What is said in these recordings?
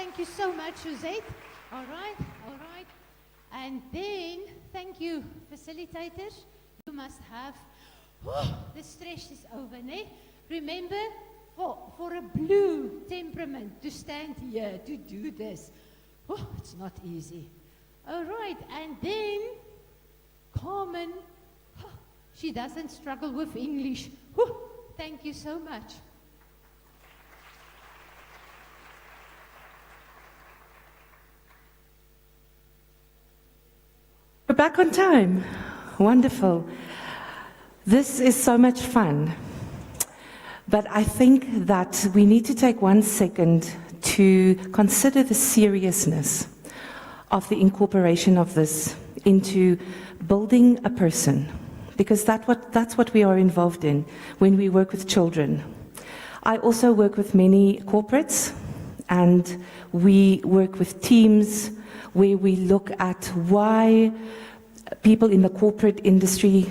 Thank you so much, Suzette. All right, all right. And then, thank you, facilitators. You must have, the stress is over, ne? Remember, for a blue temperament to stand here, to do this, it's not easy. All right, and then, Carmen, she doesn't struggle with English. Thank you so much. We're back on time. Wonderful. This is so much fun. But I think that we need to take 1 second to consider the seriousness of the incorporation of this into building a person, because that's what we are involved in when we work with children. I also work with many corporates, and we work with teams where we look at why people in the corporate industry,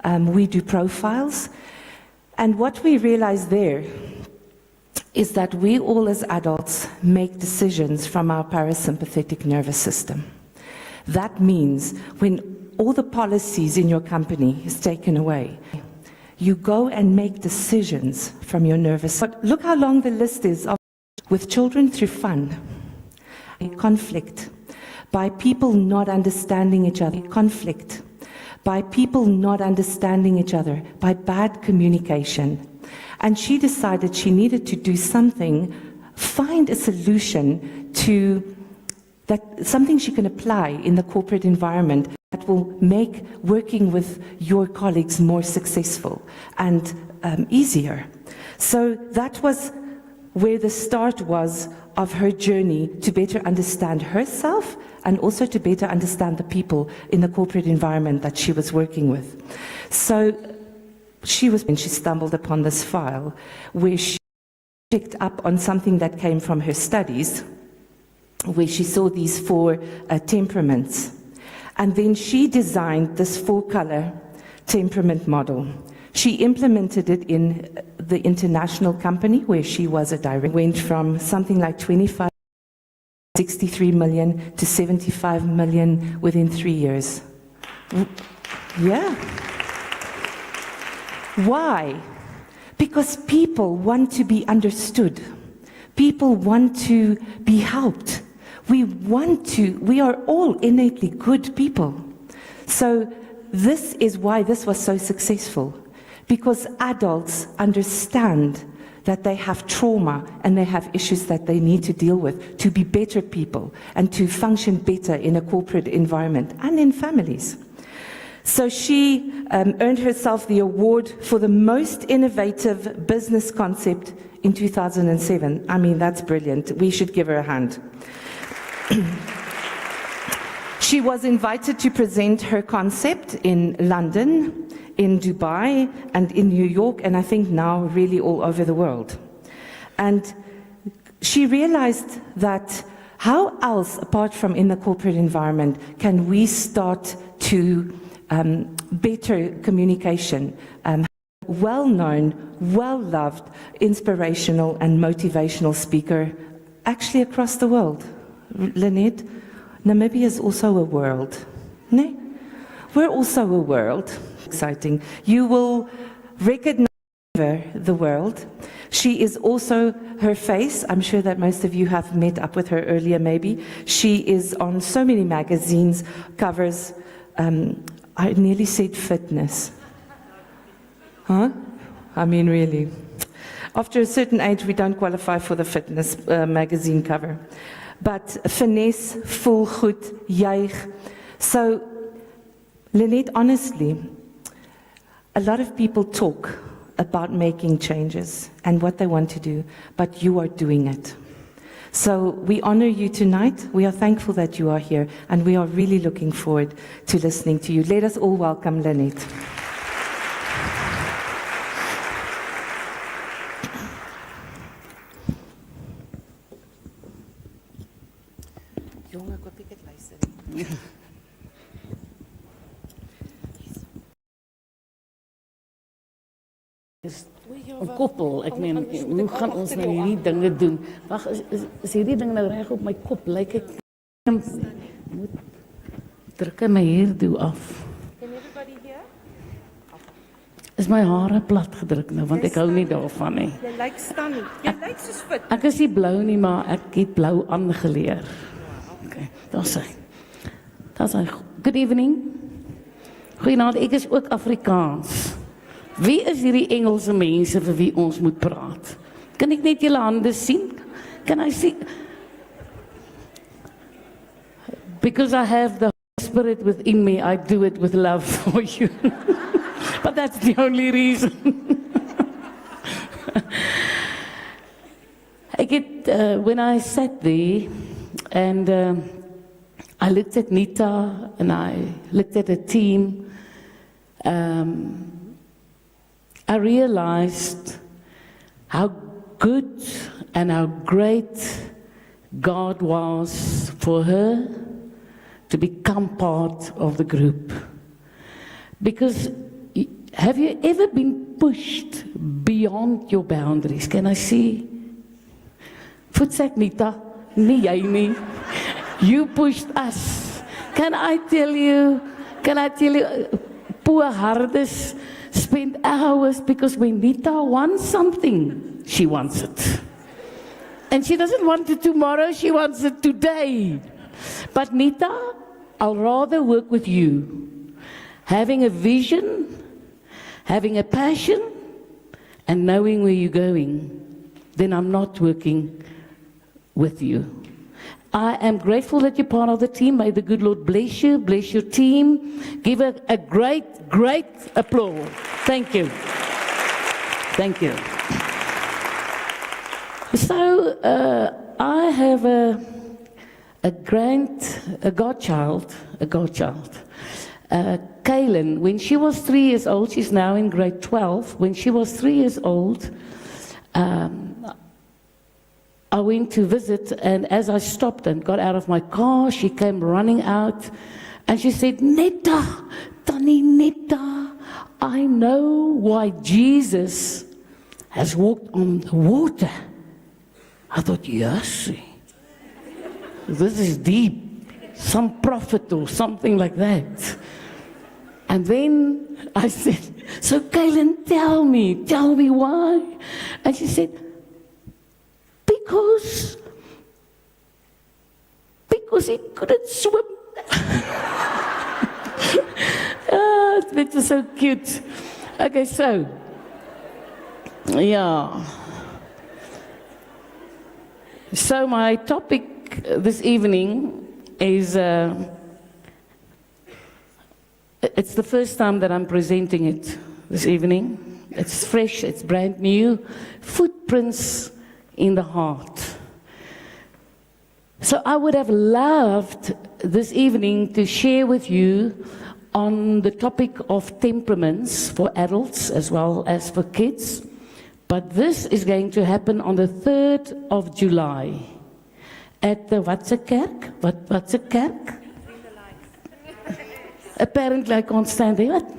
we do profiles, and what we realize there is that we all as adults make decisions from our parasympathetic nervous system. That means when all the policies in your company is taken away, you go and make decisions from your nervous. But look how long the list is of with children through fun, conflict, by people not understanding each other, conflict, by people not understanding each other, by bad communication. And she decided she needed to do something, find a solution to that, something she can apply in the corporate environment that will make working with your colleagues more successful and easier. So that was where the start was of her journey to better understand herself and also to better understand the people in the corporate environment that she was working with. So she stumbled upon this file where she picked up on something that came from her studies, where she saw these 4 temperaments. And then she designed this 4-color temperament model. She implemented it in the international company where she was a director. Went from something like 63 million to 75 million within 3 years. Yeah. Why? Because people want to be understood. People want to be helped. We are all innately good people. So this is why this was so successful. Because adults understand that they have trauma and they have issues that they need to deal with to be better people and to function better in a corporate environment and in families. So she earned herself the award for the most innovative business concept in 2007. I mean, that's brilliant. We should give her a hand. She was invited to present her concept in London, in Dubai, and in New York, and I think now really all over the world. And she realized that how else, apart from in the corporate environment, can we start to better communication, well-known, well-loved, inspirational and motivational speaker, actually across the world. Lynette, Namibia is also a world. No? We're also a world. Exciting. You will recognize the world. She is also her face. I'm sure that most of you have met up with her earlier, maybe. She is on so many magazines, covers. I nearly said fitness. Huh? I mean, really. After a certain age, we don't qualify for the fitness magazine cover. But finesse, voel goed, juig. So, Lynette, honestly, a lot of people talk about making changes and what they want to do, but you are doing it. So we honor you tonight. We are thankful that you are here, and we are really looking forward to listening to you. Let us all welcome Lynette. Jongen, ek hoop ek het luister. 'n koppel. Ek meen, hoe gaan ons nou hierdie dinge doen? Wag, is hierdie ding nou reg op my kop? Lyk ek moet druk my hairdo af. Can everybody hear? Is my hare plat gedruk nou, want ek hou nie daarvan nie. Jy lyk staan nie. Jy lyk soos fit. Ek is nie blou nie, maar ek het blou aangeleer. Okay, daar's hy. Daar's hy. Good evening. Goeienaand, ek is ook Afrikaans. Wie is hierdie Engelse mense vir wie ons moet praat? Kan ek net julle hande sien? Can I see? Because I have the Spirit within me, I do it with love for you. But that's the only reason. When I sat there and I looked at Nita and I looked at the team, I realized how good and how great God was for her to become part of the group. Because have you ever been pushed beyond your boundaries? Can I see? Voetsak Nita, nie jy nie. You pushed us. Can I tell you, poor Hardes spend hours because when Nita wants something, she wants it. And she doesn't want it tomorrow, she wants it today. But Nita, I'll rather work with you. Having a vision, having a passion, and knowing where you're going, then I'm not working with you. I am grateful that you're part of the team. May the good Lord bless you, bless your team. Give it a great, great applause. Thank you. Thank you. So, I have a godchild, Kaylin. When she was 3 years old, she's now in grade 12. When she was 3 years old, I went to visit, and as I stopped and got out of my car, she came running out, and she said, Netta, Tannie Netta, I know why Jesus has walked on the water. I thought, yes, this is deep, some prophet or something like that. And then I said, so Kaylin, tell me why? And she said, because he couldn't swim. It was so cute. Okay, so, yeah. So my topic this evening is, it's the first time that I'm presenting it this evening. It's fresh, it's brand new. Footprints in the heart. So I would have loved this evening to share with you on the topic of temperaments for adults as well as for kids. But this is going to happen on the 3rd of July at the what's a kerk? What's a kerk? Apparently I can't stand there. What?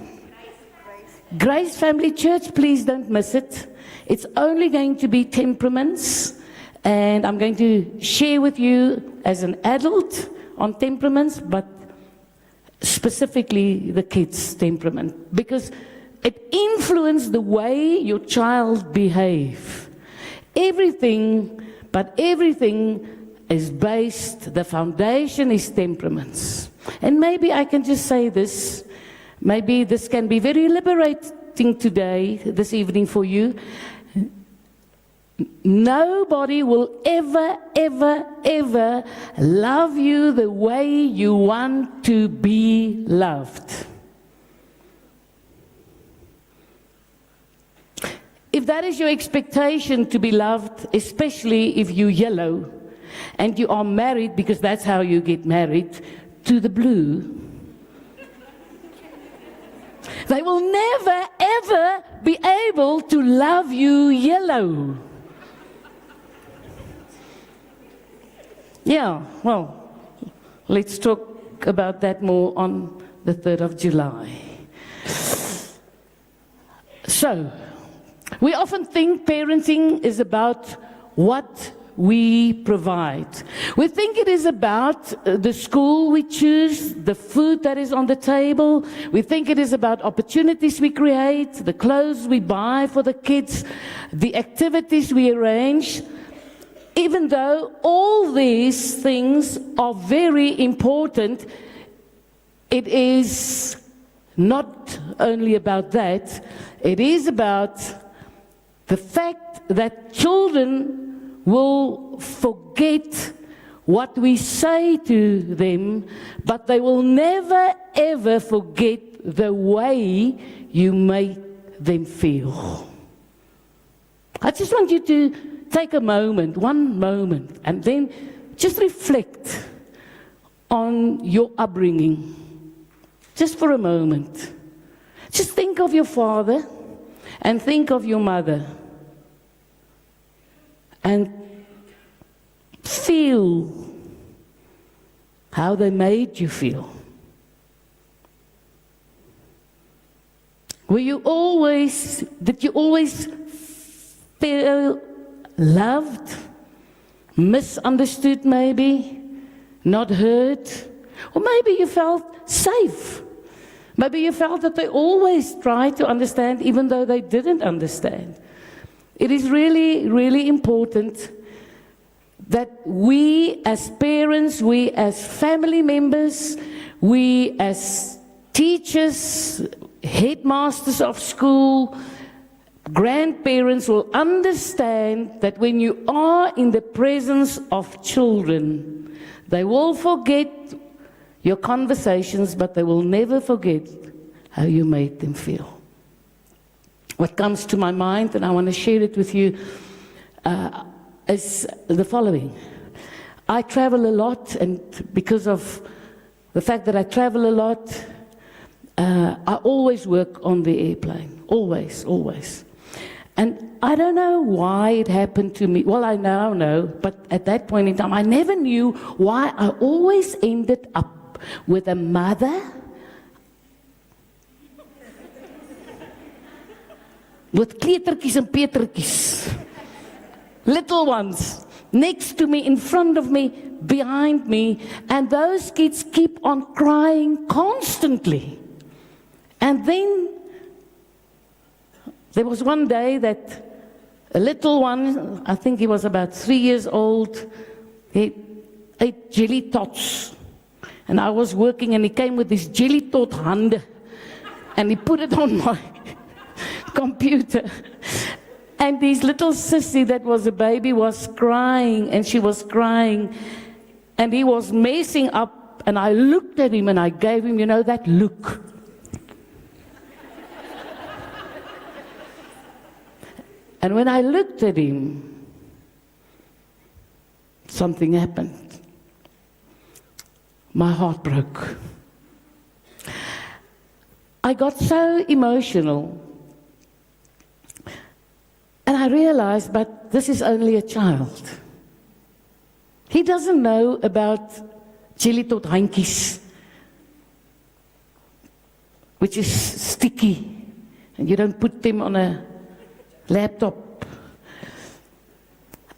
Grace Family Church, please don't miss it. It's only going to be temperaments, and I'm going to share with you as an adult on temperaments, but specifically the kids' temperament, because it influences the way your child behaves. Everything is based, the foundation is temperaments. And maybe I can just say this, maybe this can be very liberating today, this evening for you. Nobody will ever love you the way you want to be loved. If that is your expectation to be loved, especially if you're yellow and you are married, because that's how you get married, to the blue, they will never ever be able to love you yellow. Yeah, well, let's talk about that more on the 3rd of July. So, We often think parenting is about what we provide. We think it is about the school we choose, the food that is on the table. We think it is about opportunities we create, the clothes we buy for the kids, the activities we arrange. Even though all these things are very important, it is not only about that. It is about the fact that children will forget what we say to them, but they will never ever forget the way you make them feel. I just want you to take a moment, one moment, and then just reflect on your upbringing. Just for a moment. Just think of your father and think of your mother. And feel how they made you feel. Did you always feel loved, misunderstood maybe, not heard? Or maybe you felt safe. Maybe you felt that they always tried to understand even though they didn't understand. It is really, really important that we as parents, we as family members, we as teachers, headmasters of school, grandparents will understand that when you are in the presence of children, they will forget your conversations, but they will never forget how you made them feel. What comes to my mind, and I want to share it with you, is the following. I travel a lot, and because of the fact that I travel a lot, I always work on the airplane. Always, always. And I don't know why it happened to me. Well, I now know, but at that point in time, I never knew why I always ended up with a mother with kleutertjies and petertjies, little ones, next to me, in front of me, behind me, and those kids keep on crying constantly. And then there was one day that a little one, I think he was about 3 years old, he ate jelly tots. And I was working and he came with this jelly tot hande and he put it on my computer. And this little sissy that was a baby was crying, and she was crying, and he was messing up, and I looked at him and I gave him, you know, that look. And when I looked at him, something happened. My heart broke. I got so emotional. And I realized, but this is only a child. He doesn't know about jelly tot handjies, which is sticky, and you don't put them on a laptop.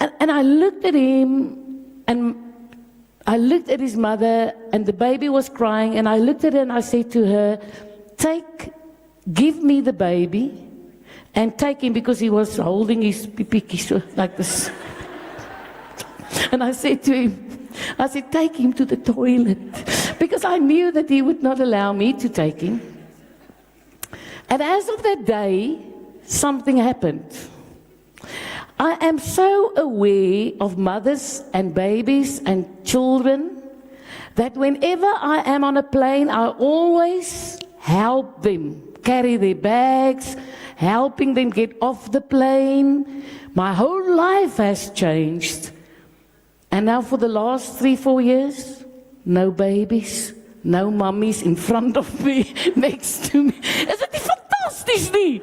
And I looked at him, and I looked at his mother, and the baby was crying, and I looked at her and I said to her, give me the baby, and take him, because he was holding his pipiki like this. And I said to him, take him to the toilet, because I knew that he would not allow me to take him. And as of that day, something happened. I am so aware of mothers and babies and children that whenever I am on a plane, I always help them carry their bags, helping them get off the plane. My whole life has changed. And now for the last 3-4 years, no babies, no mummies in front of me, next to me. Isn't it fantastic, nie?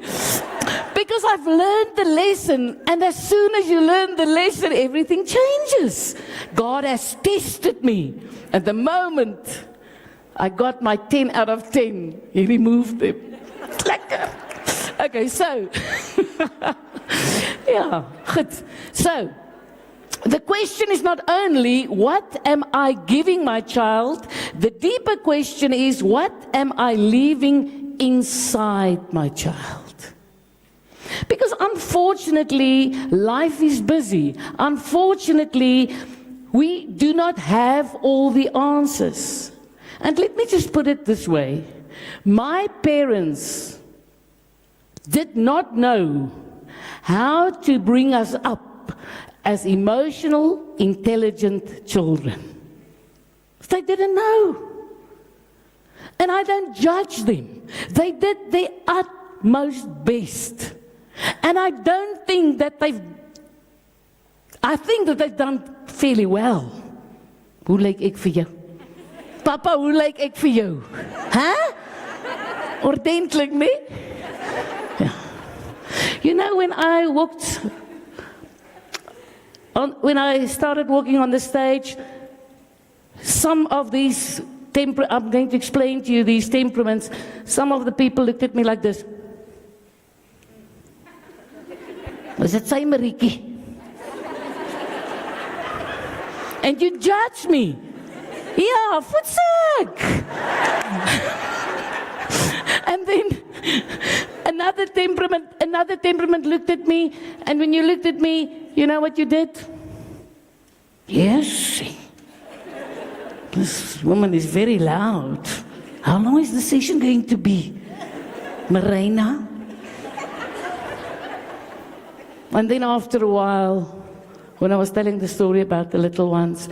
Because I've learned the lesson, and as soon as you learn the lesson, everything changes. God has tested me. At the moment I got my 10 out of 10, He removed them. Lekker. Okay, so, yeah, good. So, the question is not only, what am I giving my child? The deeper question is, what am I leaving inside my child? Because unfortunately, life is busy. Unfortunately, we do not have all the answers. And let me just put it this way. My parents did not know how to bring us up as emotional, intelligent children. They didn't know. And I don't judge them. They did their utmost best. And I don't think that I think that they've done fairly well. Hoe lyk ek vir jou? Papa, hoe lyk ek vir jou? Ordentlik, nee? Ja. You know, when I started walking on the stage, some of these I'm going to explain to you these temperaments. Some of the people looked at me like this. Was it sy Marietjie? And you judge me. Yeah, voetsek. And then another temperament looked at me, and when you looked at me, you know what you did? Yes. This woman is very loud. How long is the session going to be? Marina? And then after a while, when I was telling the story about the little ones,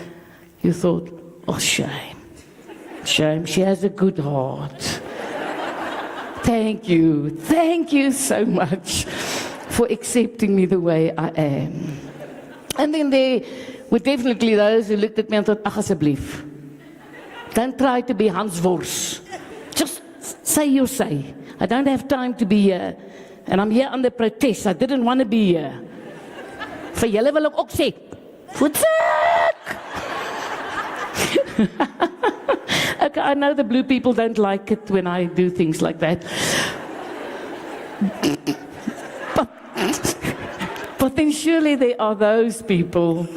you thought, oh, shame. Shame, she has a good heart. Thank you so much for accepting me the way I am. And then there were definitely those who looked at me and thought, ach asseblief, don't try to be Hans Wors. Just say your say. I don't have time to be here. And I'm here under protest. I didn't want to be here. Vir julle wil ek ook sê, voetsek! Okay, I know the blue people don't like it when I do things like that. But then surely there are those people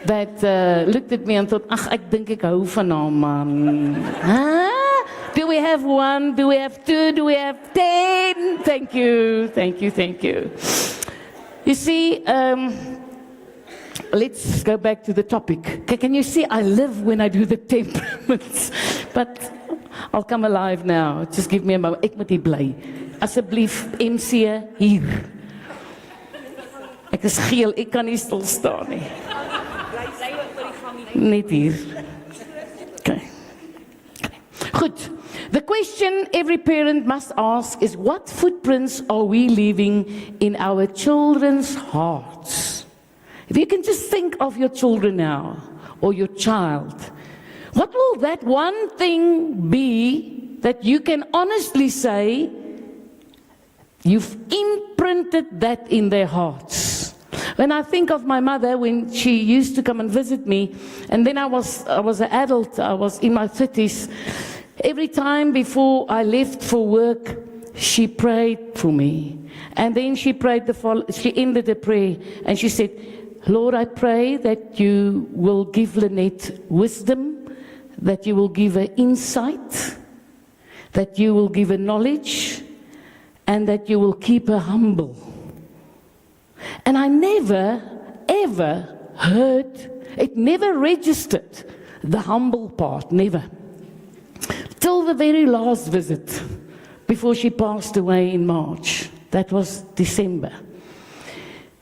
that looked at me and thought, ach, ek dink ek hou van haar man. Huh? Do we have 1? Do we have 2? Do we have 10? Thank you. You see, let's go back to the topic. Can you see I live when I do the temperaments? But I'll come alive now. Just give me a moment. Ek moet hier bly. Asseblief, MC hier. Ek is geel, ek kan nie stil staan nie. Net hier. Okay. Goed. The question every parent must ask is, what footprints are we leaving in our children's hearts? If you can just think of your children now, or your child, what will that one thing be that you can honestly say you've imprinted that in their hearts? When I think of my mother, when she used to come and visit me, and then I was an adult, I was in my 30s, every time before I left for work, she prayed for me. And then she ended the prayer, and she said, Lord, I pray that you will give Lynette wisdom, that you will give her insight, that you will give her knowledge, and that you will keep her humble. And I never, ever heard, it never registered, the humble part, never. Till the very last visit, before she passed away in March. That was December.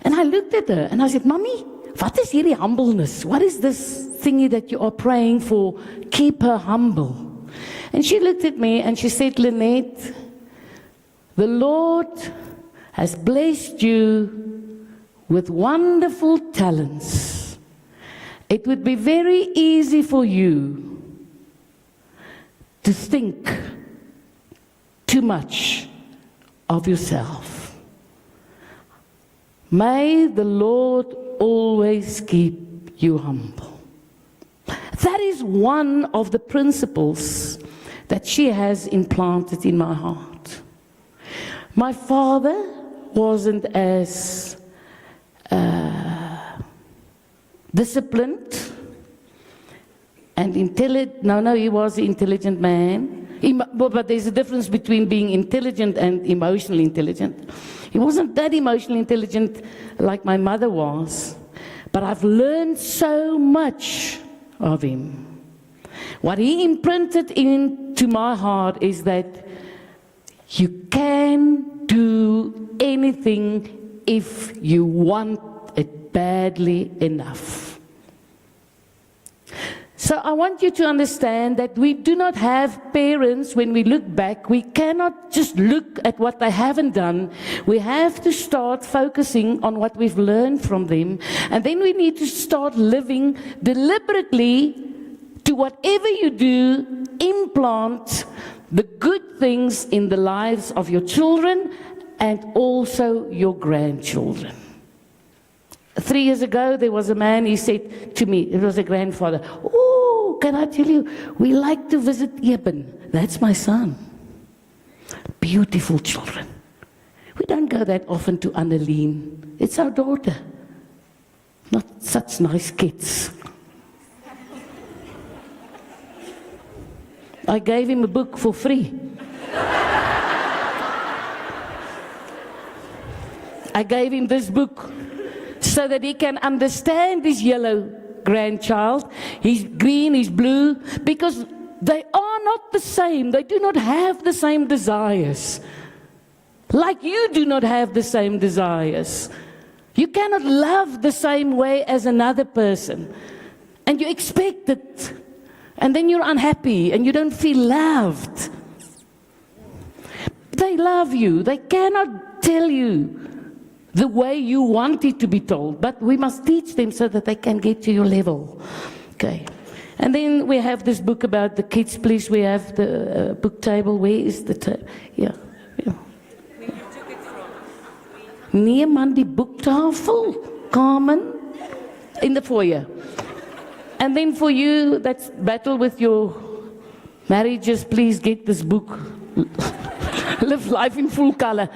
And I looked at her and I said, Mommy, what is hierdie humbleness? What is this thingy that you are praying for? Keep her humble. And she looked at me and she said, Lynette, the Lord has blessed you with wonderful talents. It would be very easy for you to think too much of yourself. May the Lord always keep you humble. That is one of the principles that she has implanted in my heart. My father wasn't as disciplined and intelligent. No, he was an intelligent man. But there's a difference between being intelligent and emotionally intelligent. He wasn't that emotionally intelligent like my mother was. But I've learned so much of him. What he imprinted into my heart is that you can do anything if you want it badly enough. So I want you to understand that we do not have parents, when we look back, we cannot just look at what they haven't done. We have to start focusing on what we've learned from them. And then we need to start living deliberately to whatever you do, implant the good things in the lives of your children and also your grandchildren. 3 years ago, there was a man, he said to me, it was a grandfather, "Oh, can I tell you, we like to visit Eben." That's my son. Beautiful children. We don't go that often to Anneleen. It's our daughter. Not such nice kids. I gave him a book for free. I gave him this book so that he can understand his yellow grandchild, his green, his blue, because they are not the same. They do not have the same desires. Like you do not have the same desires. You cannot love the same way as another person. And you expect it. And then you're unhappy and you don't feel loved. They love you. They cannot tell you the way you want it to be told, but we must teach them so that they can get to your level. Okay. And then we have this book about the kids, please. We have the book table. Where is the table? Yeah. Where you took it from? Nee man, die boektafel, Carmen, in the foyer. And then for you that battle with your marriages, please get this book. Live life in full color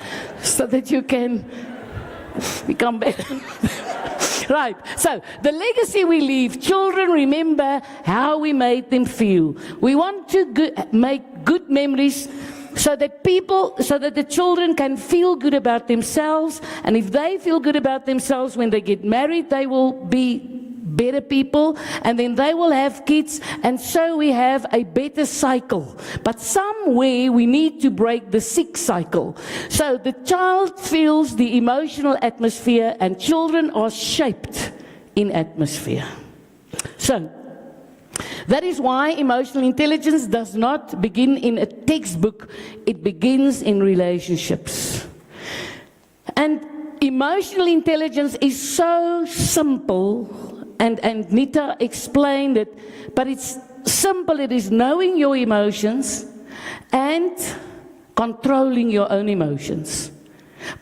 so that you can become better. Right, so the legacy we leave, children remember how we made them feel. We want to make good memories so that the children can feel good about themselves. And if they feel good about themselves when they get married, they will be better people, and then they will have kids, and so we have a better cycle. But somewhere we need to break the sick cycle. So the child feels the emotional atmosphere, and children are shaped in atmosphere. So that is why emotional intelligence does not begin in a textbook. It begins in relationships. And emotional intelligence is so simple. And Nita explained it, but it's simple. It is knowing your emotions and controlling your own emotions,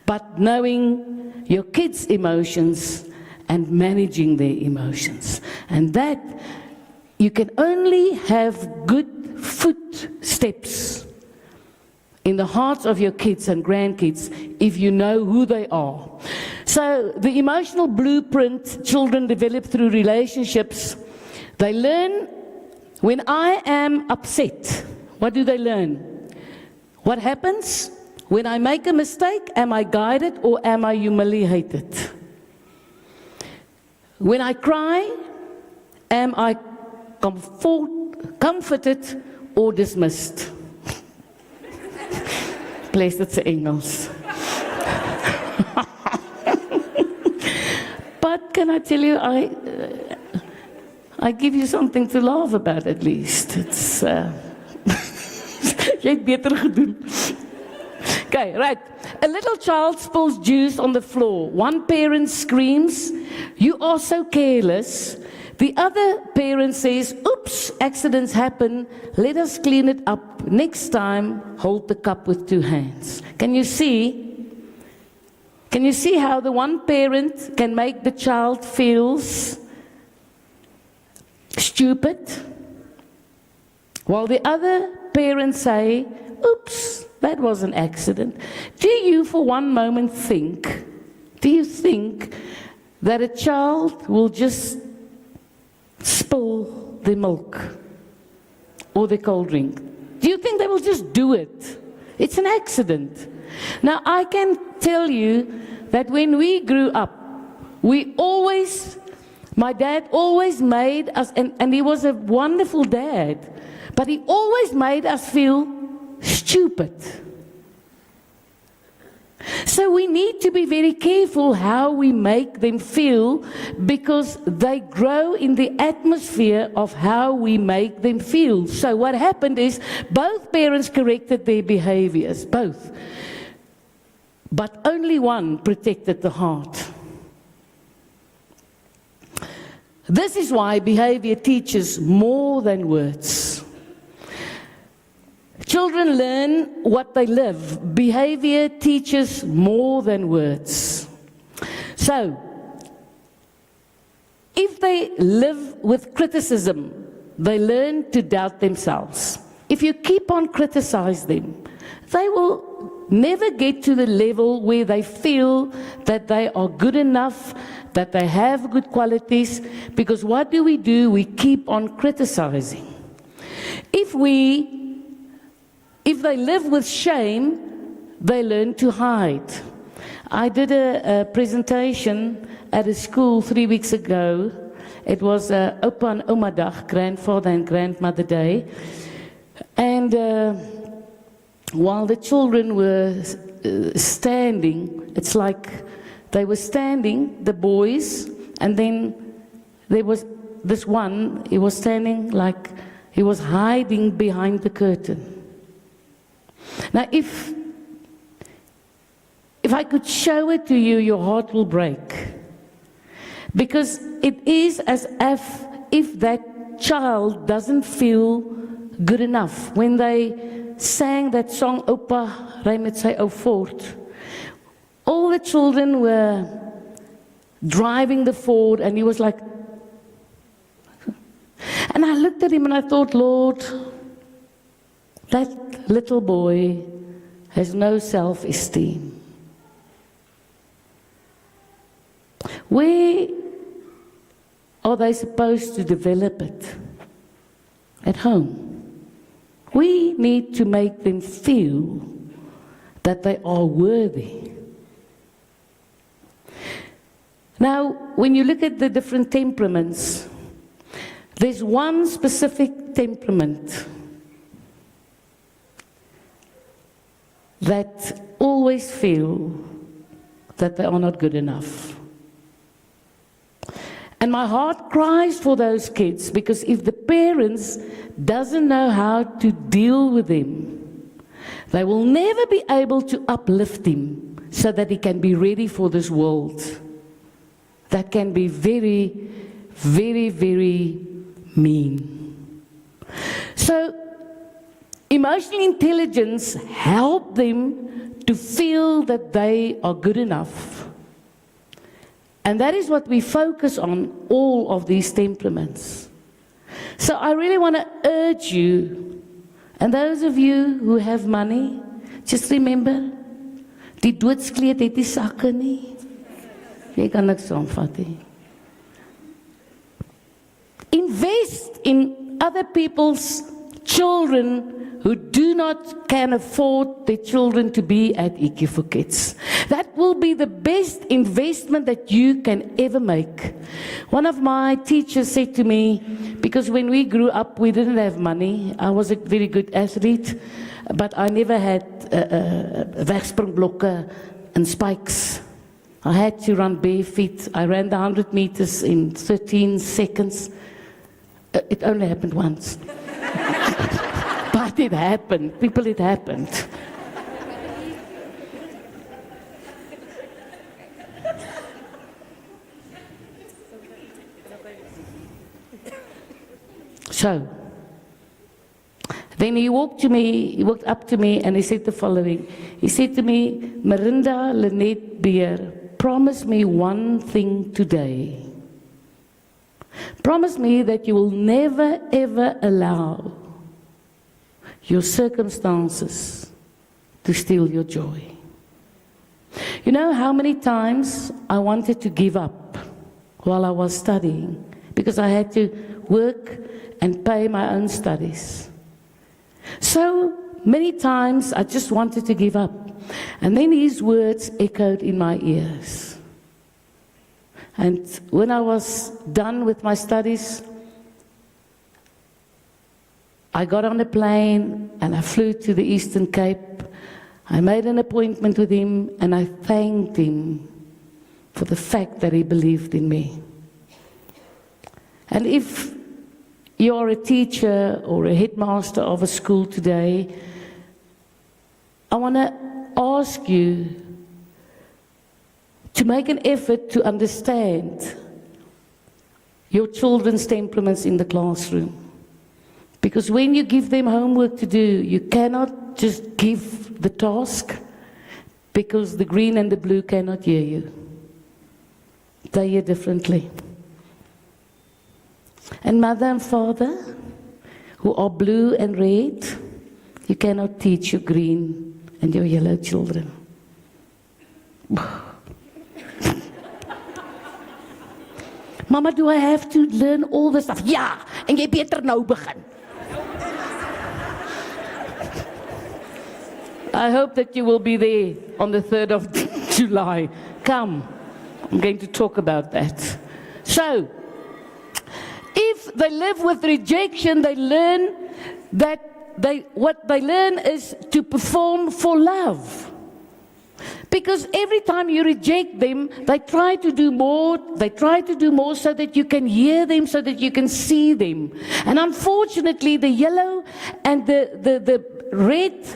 but knowing your kids' emotions and managing their emotions. And that you can only have good footsteps in the hearts of your kids and grandkids if you know who they are. So the emotional blueprint children develop through relationships, they learn when I am upset. What do they learn? What happens? When I make a mistake, am I guided or am I humiliated? When I cry, am I comforted or dismissed? Please, that's Engels. But can I tell you, I give you something to laugh about at least. It's jy het beter gedoen. Okay, right. A little child spills juice on the floor. One parent screams, "You are so careless." The other parent says, "Oops, accidents happen. Let us clean it up. Next time, hold the cup with 2 hands." Can you see? Can you see how the one parent can make the child feel stupid? While the other parents say, "Oops, that was an accident. Do you for one moment think, do you think that a child will just spill the milk or the cold drink? Do you think they will just do it? It's an accident. Now, I can tell you that when we grew up, my dad always made us, and he was a wonderful dad, but he always made us feel stupid. So we need to be very careful how we make them feel, because they grow in the atmosphere of how we make them feel. So what happened is both parents corrected their behaviors, both. But only one protected the heart. This is why behavior teaches more than words. Children learn what they live. Behavior teaches more than words. So, if they live with criticism, they learn to doubt themselves. If you keep on criticizing them, they will never get to the level where they feel that they are good enough, that they have good qualities, because what do? We keep on criticizing. If they live with shame, they learn to hide. I did a presentation at a school 3 weeks ago. It was Opa and Oma Dag, Grandfather and Grandmother Day. And while the children were standing, it's like they were standing, the boys, and then there was this one, he was standing like he was hiding behind the curtain. Now, if I could show it to you, your heart will break. Because it is as if that child doesn't feel good enough. When they sang that song, Opa, ry met sy ou Ford, all the children were driving the Ford, and he was like, and I looked at him and I thought, Lord, that little boy has no self-esteem. Where are they supposed to develop it? At home. We need to make them feel that they are worthy. Now, when you look at the different temperaments, there's one specific temperament that always feel that they are not good enough. And my heart cries for those kids, because if the parents doesn't know how to deal with them, they will never be able to uplift him so that he can be ready for this world. That can be very, very, very mean. So, emotional intelligence helps them to feel that they are good enough. And that is what we focus on, all of these temperaments. So I really want to urge you, and those of you who have money, just remember, die doodskleed het die sakke nie. Jy kan niks saamvat nie. Invest in other people's children who can afford their children to be at EQ for Kids. That will be the best investment that you can ever make. One of my teachers said to me, because when we grew up, we didn't have money. I was a very good athlete, but I never had wegspringblokke and spikes. I had to run bare feet. I ran the 100 meters in 13 seconds. It only happened once. But it happened. People, it happened. So, then he walked up to me and he said the following. He said to me, Marinda Lynette Beer, promise me one thing today. Promise me that you will never ever allow your circumstances to steal your joy. You know how many times I wanted to give up while I was studying because I had to work and pay my own studies. So many times I just wanted to give up. And then his words echoed in my ears. And when I was done with my studies, I got on a plane and I flew to the Eastern Cape. I made an appointment with him and I thanked him for the fact that he believed in me. And if you're a teacher or a headmaster of a school today, I want to ask you to make an effort to understand your children's temperaments in the classroom. Because when you give them homework to do, you cannot just give the task because the green and the blue cannot hear you. They hear differently. And mother and father, who are blue and red, you cannot teach your green and your yellow children. Mama, do I have to learn all this stuff? Ja, en jy beter nou begin. I hope that you will be there on the 3rd of July. Come, I'm going to talk about that. So, if they live with rejection, they learn that what they learn is to perform for love. Because every time you reject them, they try to do more so that you can hear them, so that you can see them. And unfortunately, the yellow and the red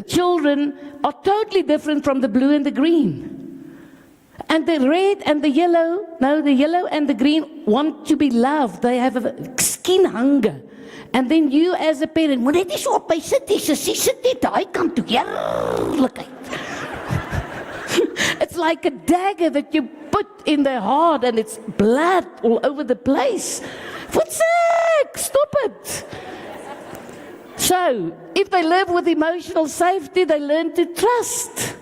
children are totally different from the blue and the green. And the red and the yellow, the yellow and the green want to be loved. They have a skin hunger. And then you as a parent, moet net nie so op my sit, sit net daai kant toe. Heerlikheid. It's like a dagger that you put in their heart and it's blood all over the place. What's that? Stop it. So, if they live with emotional safety, they learn to trust.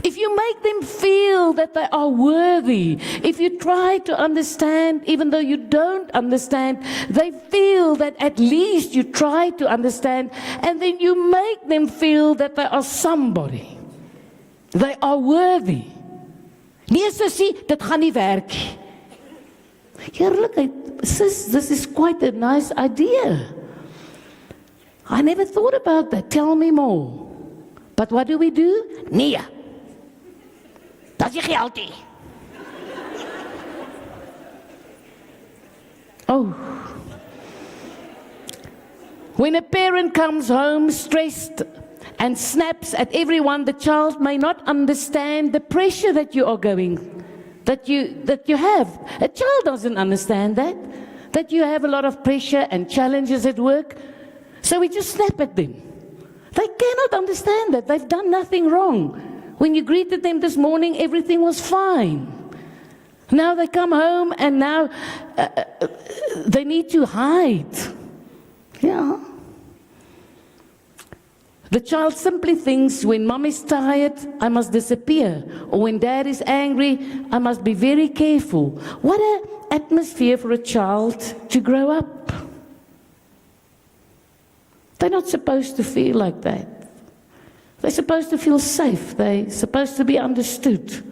If you make them feel that they are worthy, if you try to understand, even though you don't understand, they feel that at least you try to understand, and then you make them feel that they are somebody. They are worthy. Nee, sussie, dit gaan nie werk. Heerlikheid, sis, this is quite a nice idea. I never thought about that. Tell me more. But what do? Nee. Dat is geld nie. Oh. When a parent comes home stressed and snaps at everyone, the child may not understand the pressure that you are that you have. A child doesn't understand that you have a lot of pressure and challenges at work. So we just snap at them. They cannot understand that. They've done nothing wrong. When you greeted them this morning, everything was fine. Now they come home and now they need to hide. Yeah. The child simply thinks when mom is tired, I must disappear. Or when dad is angry, I must be very careful. What an atmosphere for a child to grow up. They're not supposed to feel like that. They're supposed to feel safe. They're supposed to be understood.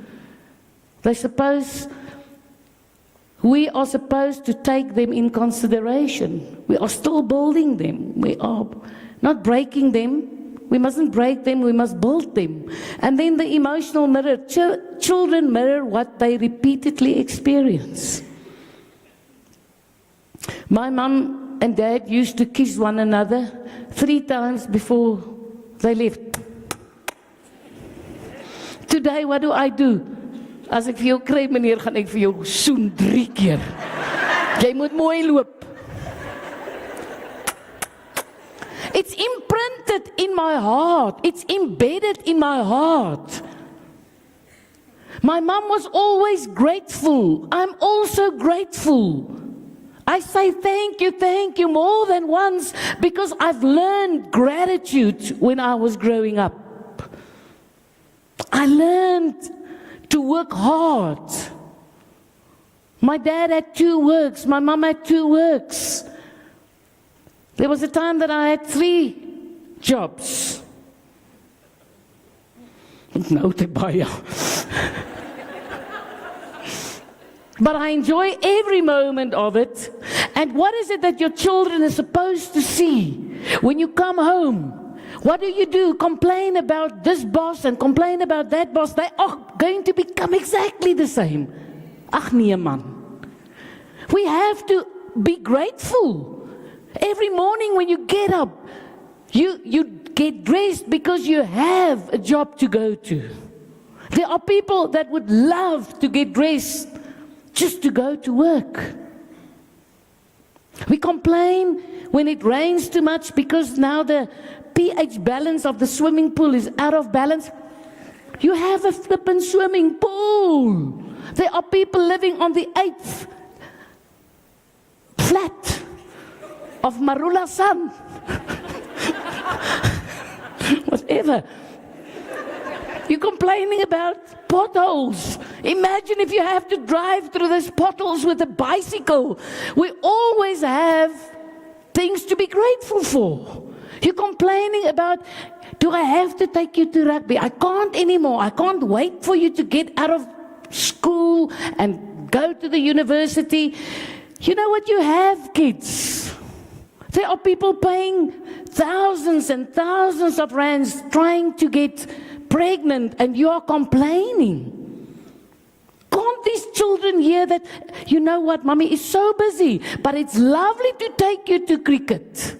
We are supposed to take them in consideration. We are still building them. We are not breaking them. We mustn't break them, we must build them. And then the emotional mirror. Children mirror what they repeatedly experience. My mum and dad used to kiss one another 3 times before they left. Today, what do? As ek vir jou kry, meneer, gaan ek vir jou soen 3 keer. Jy moet mooi loop. It's imprinted in my heart. It's embedded in my heart. My mom was always grateful. I'm also grateful. I say thank you more than once because I've learned gratitude when I was growing up. I learned to work hard. My dad had 2 works. My mom had 2 works. There was a time that I had 3 jobs. Nou te baie. But I enjoy every moment of it. And what is it that your children are supposed to see when you come home? What do? Complain about this boss and complain about that boss. They are going to become exactly the same. Ach nee man. We have to be grateful. Every morning when you get up, you get dressed because you have a job to go to. There are people that would love to get dressed just to go to work. We complain when it rains too much because now the pH balance of the swimming pool is out of balance. You have a flippin' swimming pool. There are people living on the 8th flat of Marula San. Whatever. You're complaining about potholes. Imagine if you have to drive through those potholes with a bicycle. We always have things to be grateful for. You're complaining about, do I have to take you to rugby? I can't anymore. I can't wait for you to get out of school and go to the university. You know what? You have kids. There are people paying thousands and thousands of rands trying to get pregnant, and you are complaining. Can't these children hear that, you know what, mommy is so busy, but it's lovely to take you to cricket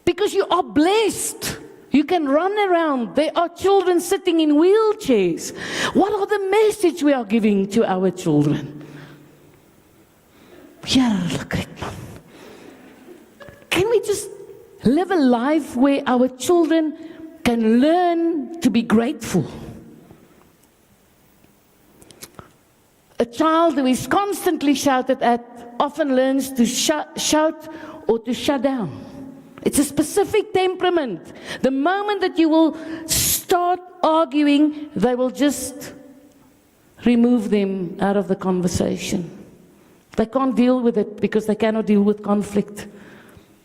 because you are blessed. You can run around. There are children sitting in wheelchairs. What are the message we are giving to our children? Can we just live a life where our children can learn to be grateful? A child who is constantly shouted at often learns to shout or to shut down. It's a specific temperament. The moment that you will start arguing, they will just remove them out of the conversation. They can't deal with it because they cannot deal with conflict.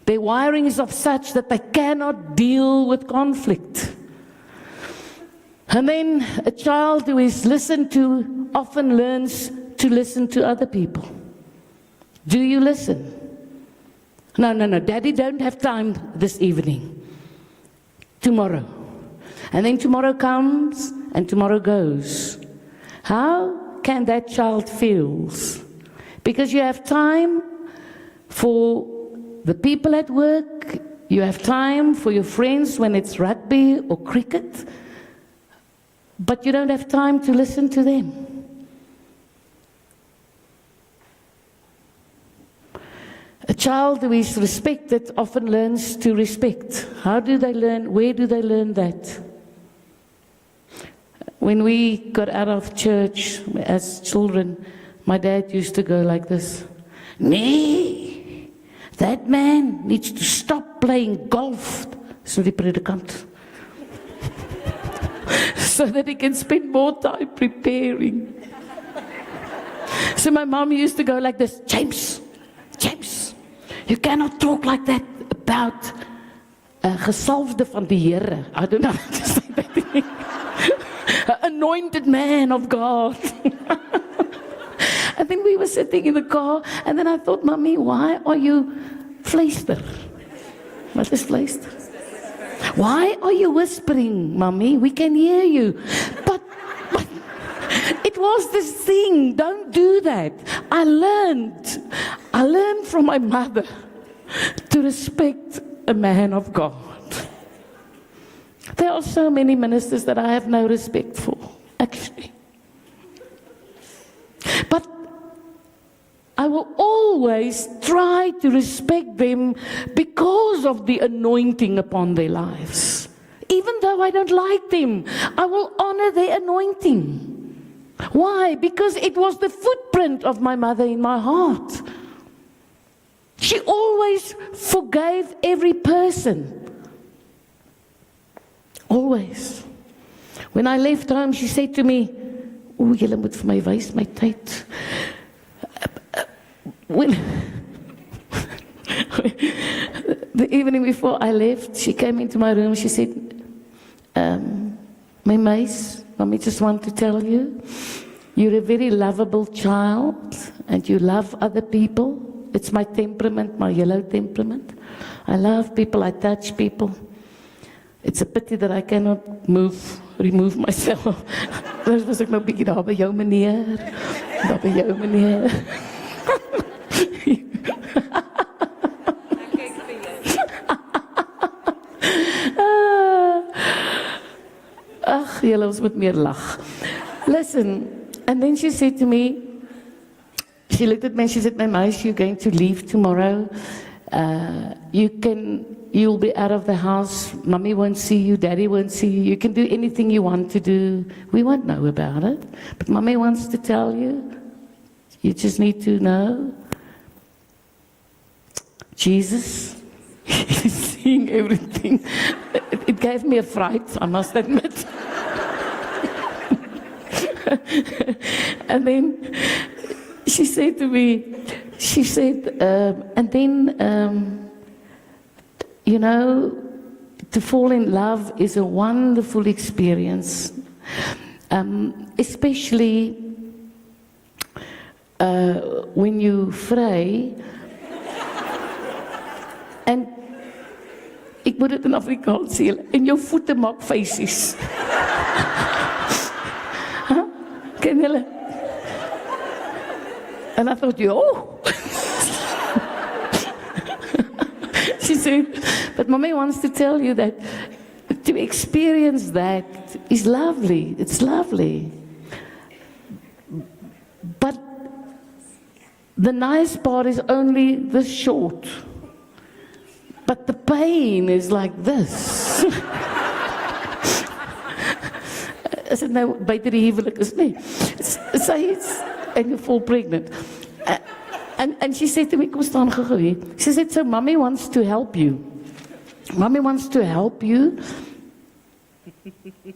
Their wiring is of such that they cannot deal with conflict. And then a child who is listened to often learns to listen to other people. Do you listen? No, Daddy don't have time this evening. Tomorrow. And then tomorrow comes and tomorrow goes. How can that child feel? Because you have time for the people at work, you have time for your friends when it's rugby or cricket, but you don't have time to listen to them. A child who is respected often learns to respect. How do they learn? Where do they learn that? When we got out of church as children, my dad used to go like this. Nee, that man needs to stop playing golf. So die predikant. So that he can spend more time preparing. So my mom used to go like this. James, you cannot talk like that about gesalfde van die Here. I don't know how to say that. Anointed man of God. And then we were sitting in the car, and then I thought, Mommy, why are you fluister? What is fluister? Why are you whispering, Mommy? We can hear you. But it was this thing, don't do that. I learned from my mother to respect a man of God. There are so many ministers that I have no respect for, actually. But I will always try to respect them because of the anointing upon their lives. Even though I don't like them, I will honor their anointing. Why? Because it was the footprint of my mother in my heart. She always forgave every person. Always. When I left home, she said to me, "O, julle moet vir my wys my tyd." When the evening before I left, she came into my room. She said, "My meisie, Mommy just want to tell you, you're a very lovable child, and you love other people. It's my temperament, my yellow temperament. I love people, I touch people. It's a pity that I cannot remove myself." Dus was ek nou bietjie daar by jou meneer. Daar by jou meneer. Ag, julle, ons moet meer lag. Listen, and then she said to me, she looked at me and she said, "My meisie, you're going to leave tomorrow. You'll be out of the house. Mommy won't see you, Daddy won't see you. You can do anything you want to do. We won't know about it. But Mommy wants to tell you, you just need to know, Jesus is seeing everything." It gave me a fright, I must admit. And then she said to me, you know, to fall in love is a wonderful experience, especially when you vry. En ek moet dit in Afrikaans sê, en jou voete maak feisies. Ken julle? And I thought, yo. She said, but Mommy wants to tell you that to experience that is lovely. It's lovely. But the nice part is only this short. But the pain is like this. Is dit nou buite die huwelik is nie? Sy is, and you fall pregnant. And she said to me, kom staan gou hier. She said, so Mommy wants to help you. Mommy wants to help you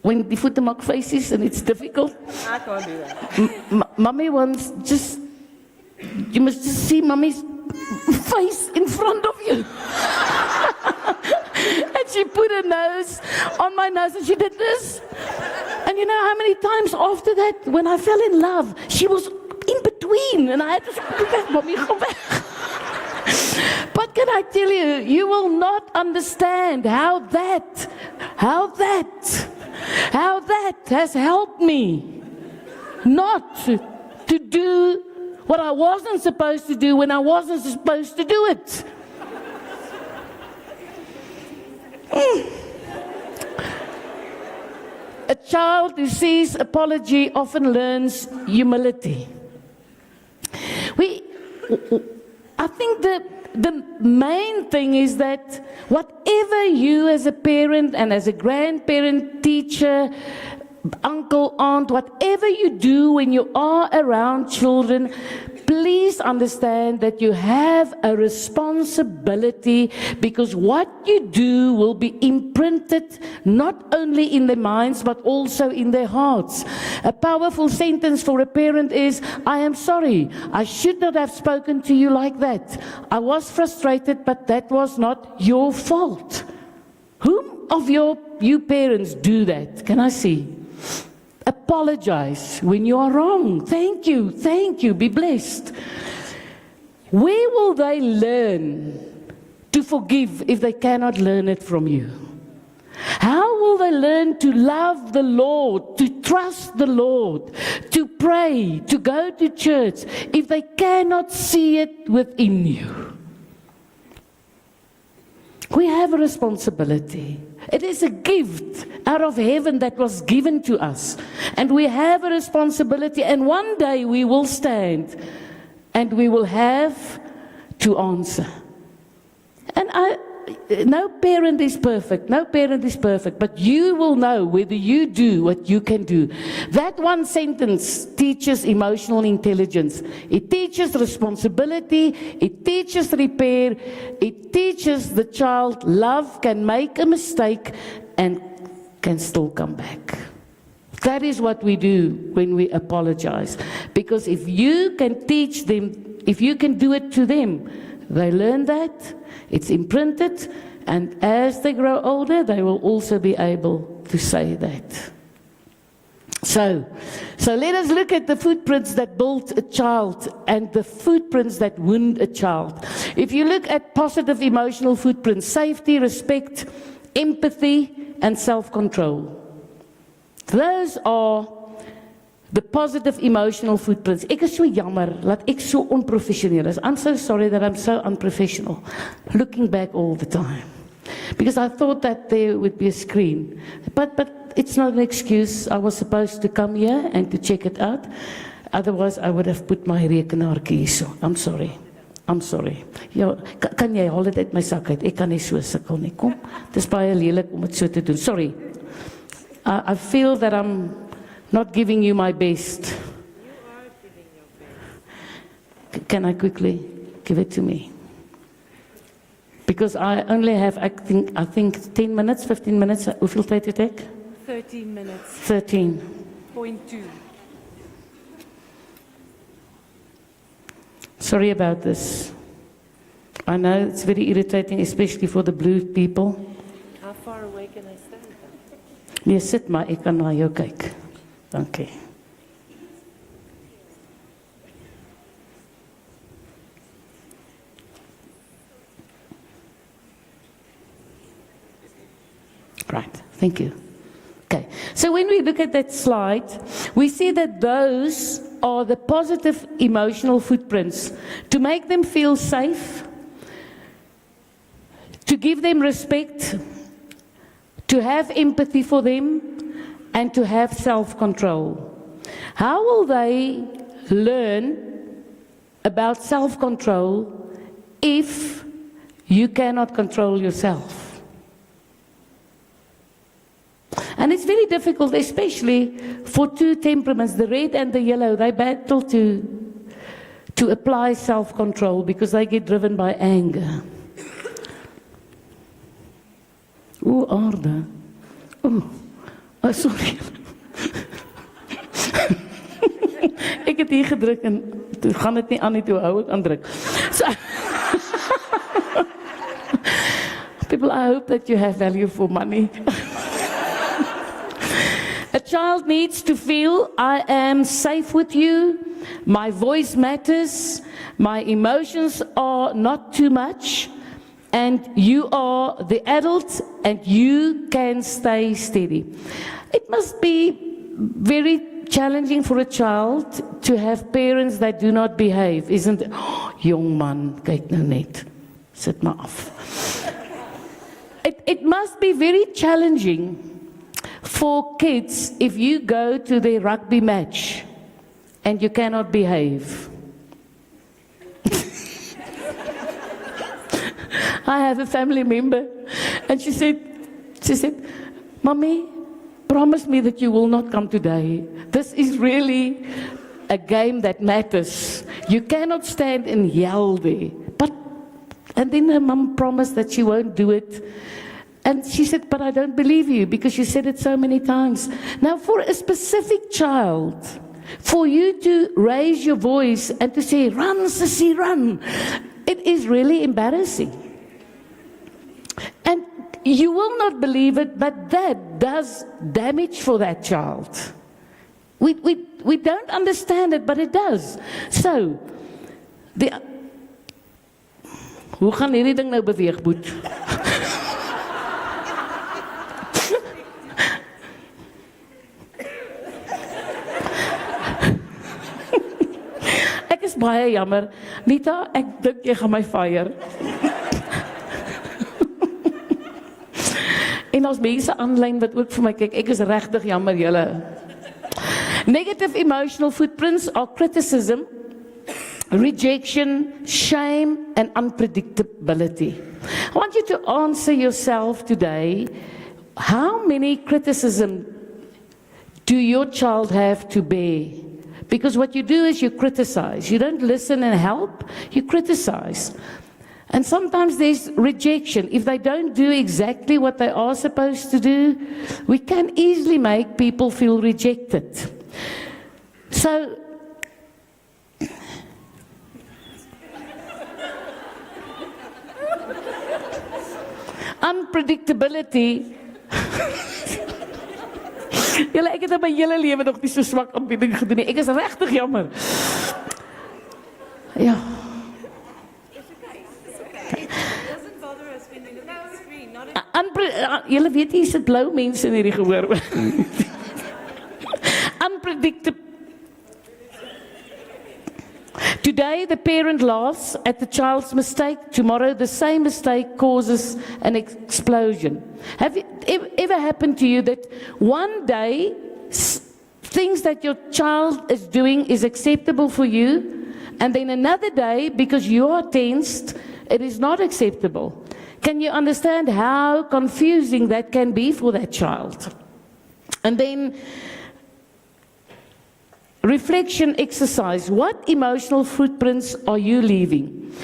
when die voete maak faces and it's difficult. I can't do that. Mommy wants just, you must just see Mommy's face in front of you. And she put her nose on my nose and she did this. And you know how many times after that, when I fell in love, she was in between and I had to say, Mommy, go back. But can I tell you, you will not understand how that has helped me not to do what I wasn't supposed to do when I wasn't supposed to do it. A child who sees apology often learns humility. I think the main thing is that whatever you as a parent and as a grandparent, teacher, uncle, aunt, whatever you do when you are around children, please understand that you have a responsibility, because what you do will be imprinted not only in their minds but also in their hearts. A powerful sentence for a parent is, I am sorry, I should not have spoken to you like that. I was frustrated, but that was not your fault. Whom of you parents do that? Can I see? Apologize when you are wrong. Thank you, be blessed. Where will they learn to forgive if they cannot learn it from you? How will they learn to love the Lord, to trust the Lord, to pray, to go to church, if they cannot see it within you? We have a responsibility. It is a gift out of heaven that was given to us. And we have a responsibility, and one day we will stand and we will have to answer. And no parent is perfect, but you will know whether you do what you can do. That one sentence teaches emotional intelligence. It teaches responsibility, it teaches repair, it teaches the child love can make a mistake and can still come back. That is what we do when we apologize. Because if you can teach them, if you can do it to them, they learn that, it's imprinted, and as they grow older, they will also be able to say that. So let us look at the footprints that build a child and the footprints that wound a child. If you look at positive emotional footprints, safety, respect, empathy, and self-control. Those are the positive emotional footprints. Ek is so jammer dat ek so onprofessioneel is. I'm so sorry that I'm so unprofessional. Looking back all the time. Because I thought that there would be a screen. But it's not an excuse. I was supposed to come here and to check it out. Otherwise, I would have put my rekenaartjie hierso. I'm sorry. I'm sorry. Ja, kan jy haal dit uit my sak uit? Ek kan nie so sukkel nie. Kom. Dis baie lelik om dit so te doen. Sorry. I feel that I'm not giving you my best. You are giving your best. Can I quickly give it to me? Because I only have, I think 10 minutes, 15 minutes. Hoeveel tyd het ek? 13 minutes. 13.2. Sorry about this. I know it's very irritating, especially for the blue people. How far away can I stand? Nee, sit maar, ek kan na jou kyk. Dankie. Right, thank you. Okay, so when we look at that slide, we see that those are the positive emotional footprints to make them feel safe, to give them respect, to have empathy for them, and to have self-control. How will they learn about self-control if you cannot control yourself? And it's very difficult, especially for two temperaments, the red and the yellow. They battle to apply self-control because they get driven by anger. O aarde. Oh, sorry. Ek het hier gedruk en toe gaan dit nie aan nie, toe hou ek aan druk. So, people, I hope that you have value for money. A child needs to feel I am safe with you, my voice matters, my emotions are not too much, and you are the adult and you can stay steady. It must be very challenging for a child to have parents that do not behave, isn't it? Oh, jong man, kyk nou net. Sit maar af. It must be very challenging for kids if you go to their rugby match and you cannot behave. I have a family member and she said, Mommy, promise me that you will not come today. This is really a game that matters. You cannot stand and yell there. And then her mum promised that she won't do it. And she said, but I don't believe you because you said it so many times. Now, for a specific child, for you to raise your voice and to say, run, sissy, run, it is really embarrassing. And you will not believe it, but that does damage for that child. We don't understand it, but it does. So, hoe gaan hierdie ding nou beweeg, Boet? Ek is baie jammer. Nita, ek dink jy gaan my fire. En ons mense aanlyn wat ook vir my kyk, ek is regtig jammer julle. Negative emotional footprints are criticism, rejection, shame, and unpredictability. I want you to answer yourself today, how many criticism do your child have to bear? Because what you do is you criticize. You don't listen and help, you criticize. And sometimes there's rejection. If they don't do exactly what they are supposed to do, we can easily make people feel rejected. So, unpredictability. Julle, ek het in my hele lewe nog nie so swak aanbieding gedoen nie. Ek is regtig jammer. Ja. Julle weet hier sit blou mense in hierdie gehoor. Unpredictable. Today the parent laughs at the child's mistake. Tomorrow the same mistake causes an explosion. Have it ever happened to you that one day things that your child is doing is acceptable for you, and then another day, because you are tensed, it is not acceptable? Can you understand how confusing that can be for that child? And then reflection exercise. What emotional footprints are you leaving?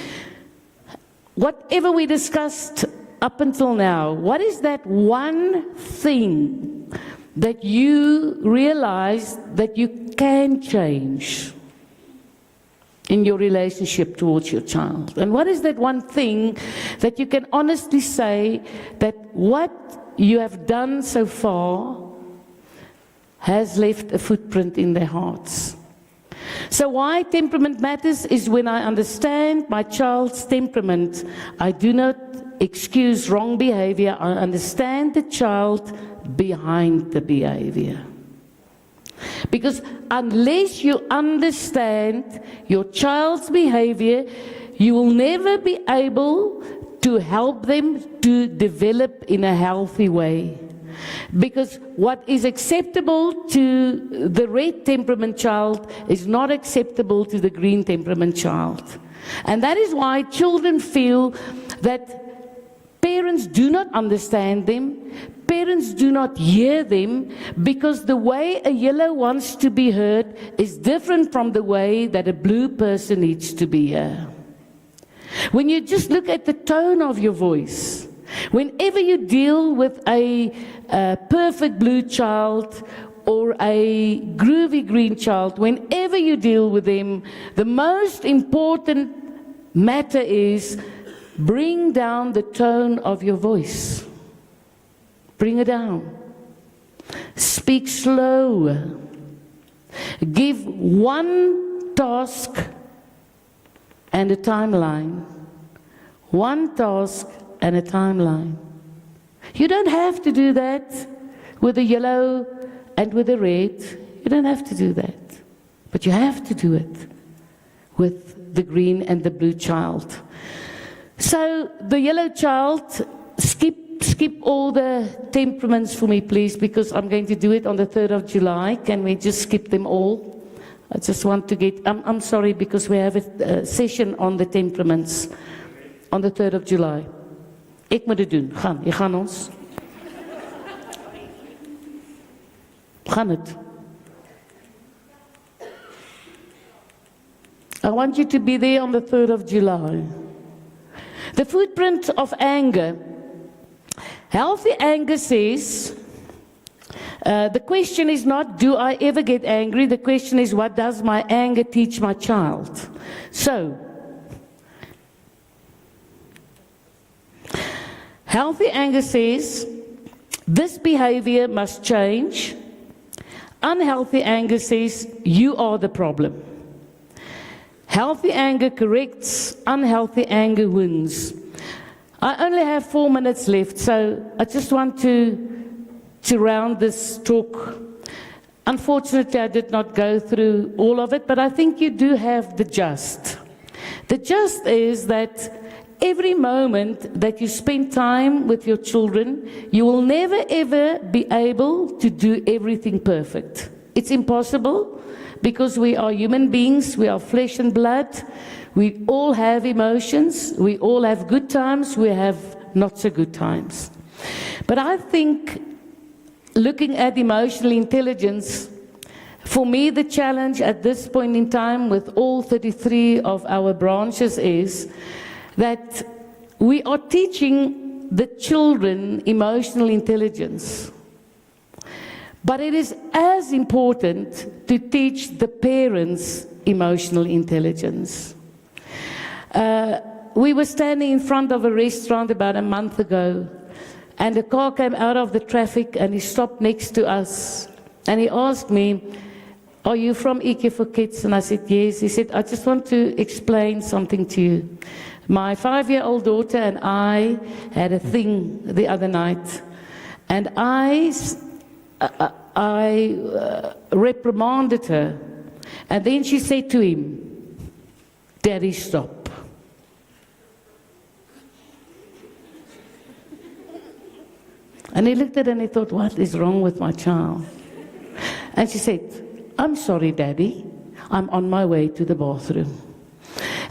Whatever we discussed up until now, what is that one thing that you realize that you can change in your relationship towards your child? And what is that one thing that you can honestly say that what you have done so far has left a footprint in their hearts? So why temperament matters is when I understand my child's temperament, I do not excuse wrong behavior. I understand the child behind the behavior. Because unless you understand your child's behavior, you will never be able to help them to develop in a healthy way. Because what is acceptable to the red temperament child is not acceptable to the green temperament child. And that is why children feel that parents do not understand them, parents do not hear them, because the way a yellow wants to be heard is different from the way that a blue person needs to be heard. When you just look at the tone of your voice, whenever you deal with a perfect blue child or a groovy green child, whenever you deal with them, the most important matter is bring down the tone of your voice. Bring it down. Speak slow. Give one task and a timeline. One task and a timeline. You don't have to do that with the yellow and with the red. You don't have to do that. But you have to do it with the green and the blue child. So the yellow child, skip all the temperaments for me, please, because I'm going to do it on the 3rd of July. Can we just skip them all? I just want to get, I'm sorry, because we have a session on the temperaments on the 3rd of July. Ek moet dit doen. Jy gaan ons. Gaan het. I want you to be there on the 3rd of July. The footprint of anger. Healthy anger says, the question is not, do I ever get angry? The question is, what does my anger teach my child? So, healthy anger says, this behavior must change. Unhealthy anger says, you are the problem. Healthy anger corrects, unhealthy anger wins. I only have 4 minutes left, so I just want to round this talk. Unfortunately, I did not go through all of it, but I think you do have the gist. The gist is that every moment that you spend time with your children, you will never ever be able to do everything perfect. It's impossible, because we are human beings, we are flesh and blood, we all have emotions, we all have good times, we have not so good times. But I think, looking at emotional intelligence, for me the challenge at this point in time with all 33 of our branches is that we are teaching the children emotional intelligence. But it is as important to teach the parents emotional intelligence. We were standing in front of a restaurant about a month ago, and a car came out of the traffic and he stopped next to us. And he asked me, "Are you from EQ for Kids?" And I said, "Yes." He said, "I just want to explain something to you. My 5-year-old daughter and I had a thing the other night, and I reprimanded her. And then she said to him, 'Daddy, stop.'" And he looked at her and he thought, "What is wrong with my child?" And she said, "I'm sorry, Daddy. I'm on my way to the bathroom."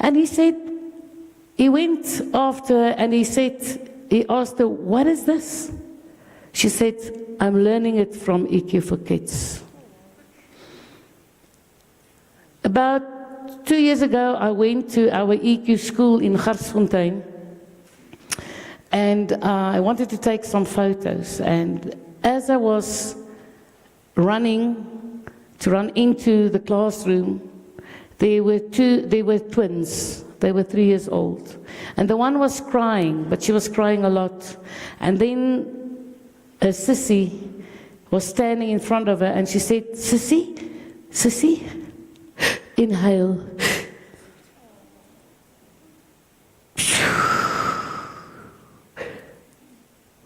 And he said, he went after her and he asked her, "What is this?" She said, "I'm learning it from EQ for Kids." About 2 years ago, I went to our EQ school in Garsfontein, and I wanted to take some photos. And as I was running to run into the classroom, there were twins. They were 3 years old. And the one was crying, but she was crying a lot. And then a sissy was standing in front of her, and she said, Sissy, inhale.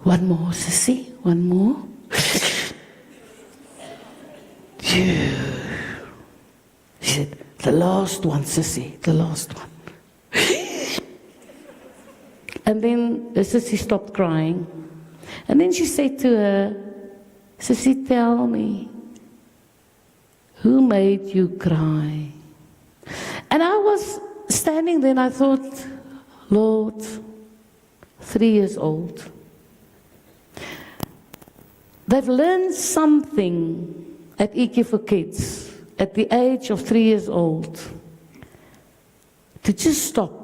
One more, Sissy, one more. She said, "The last one, Sissy, the last one." And then the sissy stopped crying. And then she said to her, "Sissy, tell me, who made you cry?" And I was standing there and I thought, Lord, 3 years old. They've learned something at EQ for Kids at the age of 3 years old. To just stop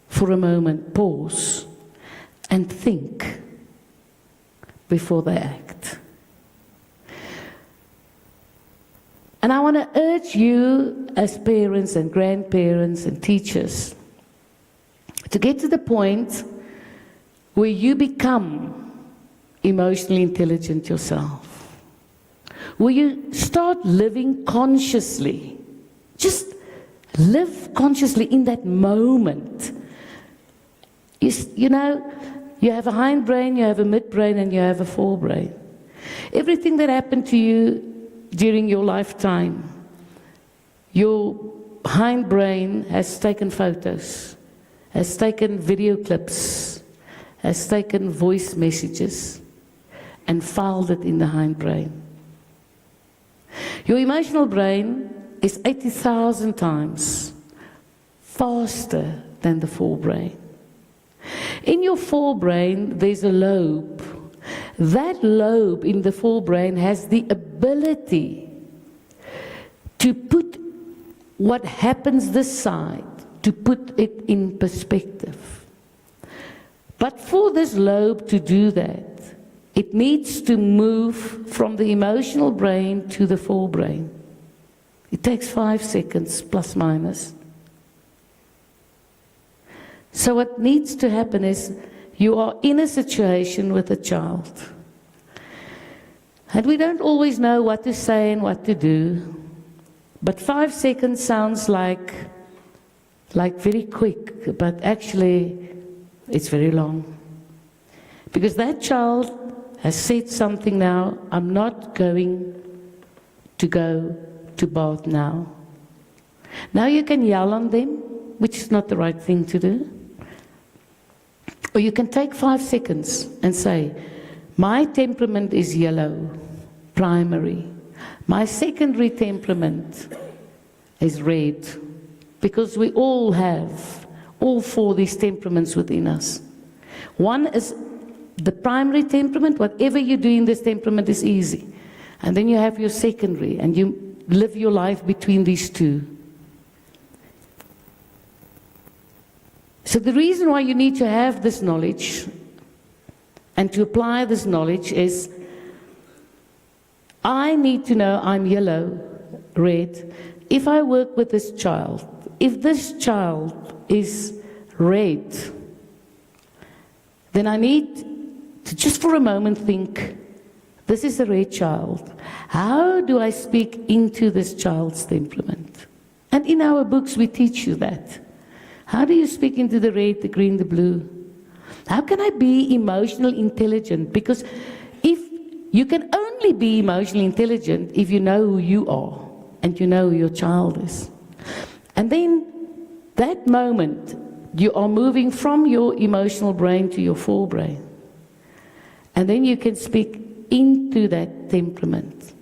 for a moment, pause, and think before they act. And I want to urge you as parents and grandparents and teachers to get to the point where you become emotionally intelligent yourself. Where you start living consciously. Just live consciously in that moment. You know, you have a hind brain, you have a midbrain, and you have a forebrain. Everything that happened to you during your lifetime, your hindbrain has taken photos, has taken video clips, has taken voice messages, and filed it in the hindbrain. Your emotional brain is 80,000 times faster than the forebrain. In your forebrain, there's a lobe. That lobe in the forebrain has the ability to put what happens this side, to put it in perspective. But for this lobe to do that, it needs to move from the emotional brain to the forebrain. It takes 5 seconds, plus minus. So what needs to happen is you are in a situation with a child. And we don't always know what to say and what to do. But 5 seconds sounds like very quick, but actually it's very long. Because that child has said something now, "I'm not going to go to bath now." Now you can yell on them, which is not the right thing to do. Or you can take 5 seconds and say, "My temperament is yellow, primary. My secondary temperament is red." Because we all have all 4 of these temperaments within us. One is the primary temperament. Whatever you do in this temperament is easy. And then you have your secondary, and you live your life between these two. So the reason why you need to have this knowledge and to apply this knowledge is, I need to know I'm yellow, red. If I work with this child, if this child is red, then I need to just for a moment think, this is a red child. How do I speak into this child's temperament? And in our books we teach you that. How do you speak into the red, the green, the blue? How can I be emotionally intelligent? Because if you can only be emotionally intelligent if you know who you are and you know who your child is. And then that moment you are moving from your emotional brain to your forebrain. And then you can speak into that temperament.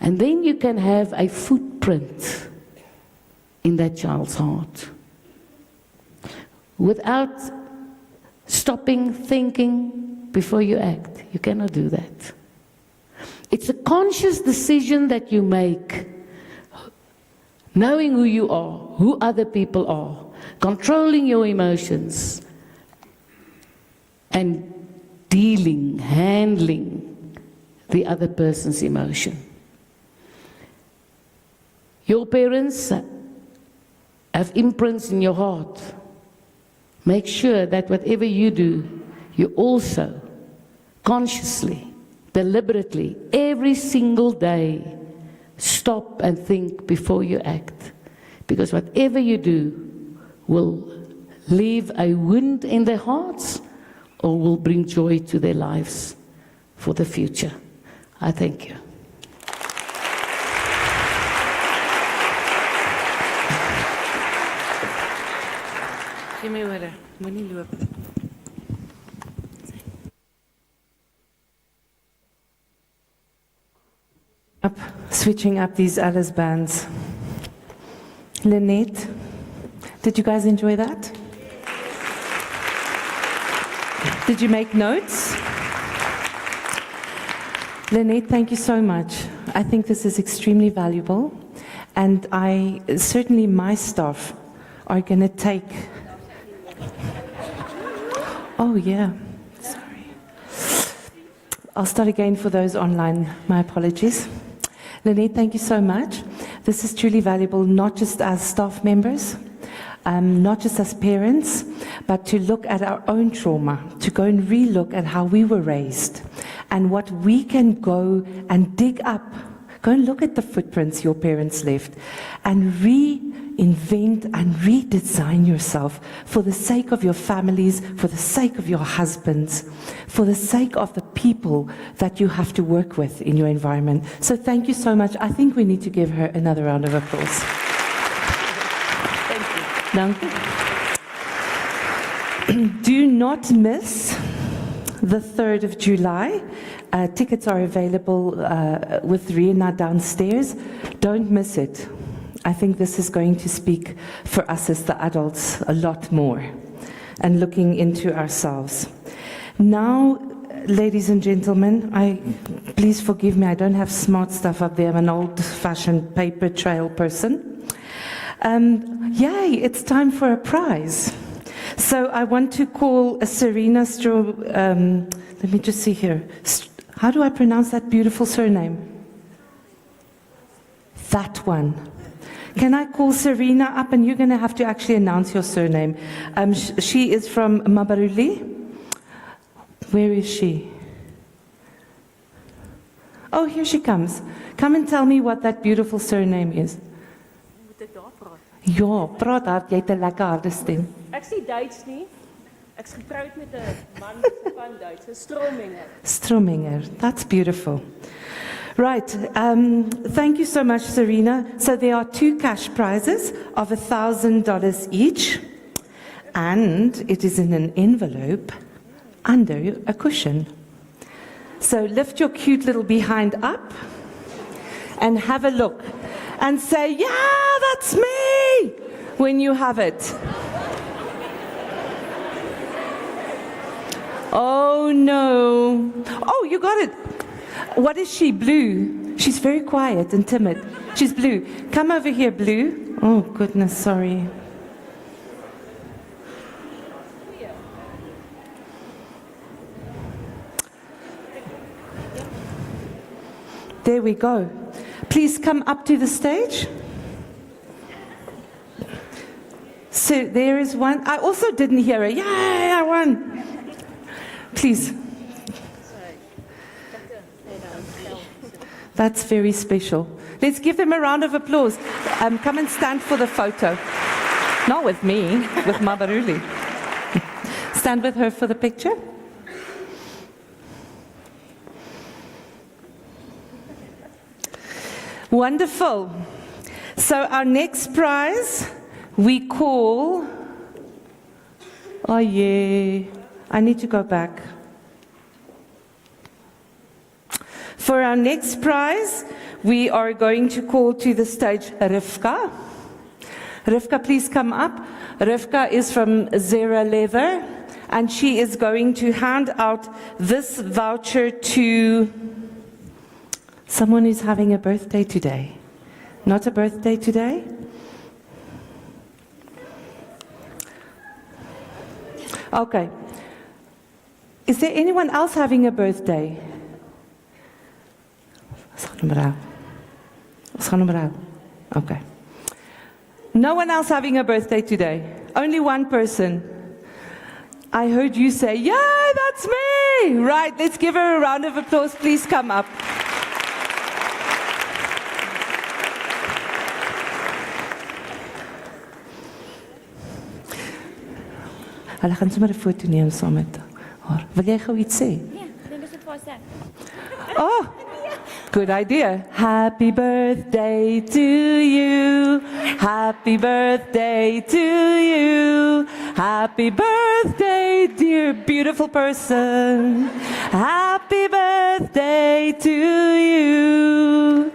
And then you can have a footprint in that child's heart. Without stopping, thinking before you act. You cannot do that. It's a conscious decision that you make. Knowing who you are, who other people are, controlling your emotions, and dealing, handling the other person's emotion. Your parents have imprints in your heart. Make sure that whatever you do, you also consciously, deliberately, every single day, stop and think before you act. Because whatever you do will leave a wound in their hearts or will bring joy to their lives for the future. I thank you. Give me water. Moenie loop. Switching up these Alice bands. Lynette, did you guys enjoy that? Did you make notes? Lynette, thank you so much. I think this is extremely valuable, and certainly my staff are going to take... Oh yeah, sorry. I'll start again for those online. My apologies. Lynette, thank you so much. This is truly valuable, not just as staff members, not just as parents, but to look at our own trauma, to go and re-look at how we were raised, and what we can go and dig up. Go and look at the footprints your parents left, and reinvent and redesign yourself for the sake of your families, for the sake of your husbands, for the sake of the people that you have to work with in your environment. So thank you so much. I think we need to give her another round of applause. Thank you. Do not miss the 3rd of July. Tickets are available with Rina downstairs. Don't miss it. I think this is going to speak for us as the adults a lot more, and looking into ourselves. Now, ladies and gentlemen, please forgive me, I don't have smart stuff up there. I'm an old-fashioned paper trail person. Yay, it's time for a prize. So I want to call Serena let me just see here. How do I pronounce that beautiful surname? That one. Can I call Serena up, and you're going to have to actually announce your surname. She is from Mabaruli. Where is she? Oh, here she comes. Come and tell me what that beautiful surname is. Ja, praat hard, jy het 'n lekker harde stem. Ek sê Duits nie. Ek's getroud met 'n man van Duits, 'n Strominger. Strominger, that's beautiful. Right, thank you so much, Serena. So there are 2 cash prizes of $1,000 each, and it is in an envelope under a cushion. So lift your cute little behind up and have a look and say, yeah, that's me, when you have it. Oh no. Oh, you got it. What is she? Blue. She's very quiet and timid. She's Blue. Come over here, Blue. Oh goodness, sorry. There we go. Please come up to the stage. So there is one. I also didn't hear it. Yay, I won. Please. That's very special. Let's give them a round of applause. Come and stand for the photo. Not with me, with Mabaruli. Stand with her for the picture. Wonderful. So our next prize we call, oh yeah, I need to go back. For our next prize, we are going to call to the stage Rivka. Rivka, please come up. Rivka is from Zera Leather, and she is going to hand out this voucher to someone who's having a birthday today. Not a birthday today? Okay. Is there anyone else having a birthday? Okay. No one else having a birthday today? Only one person? I heard you say, yeah, that's me! Right, let's give her a round of applause. Please come up. Hulle gaan sommer 'n foto neem saam met haar. Wil jy gou iets sê? Ja, ek dink dit is vir sy. Oh, good idea. Happy birthday to you. Happy birthday to you. Happy birthday, dear beautiful person. Happy birthday to you.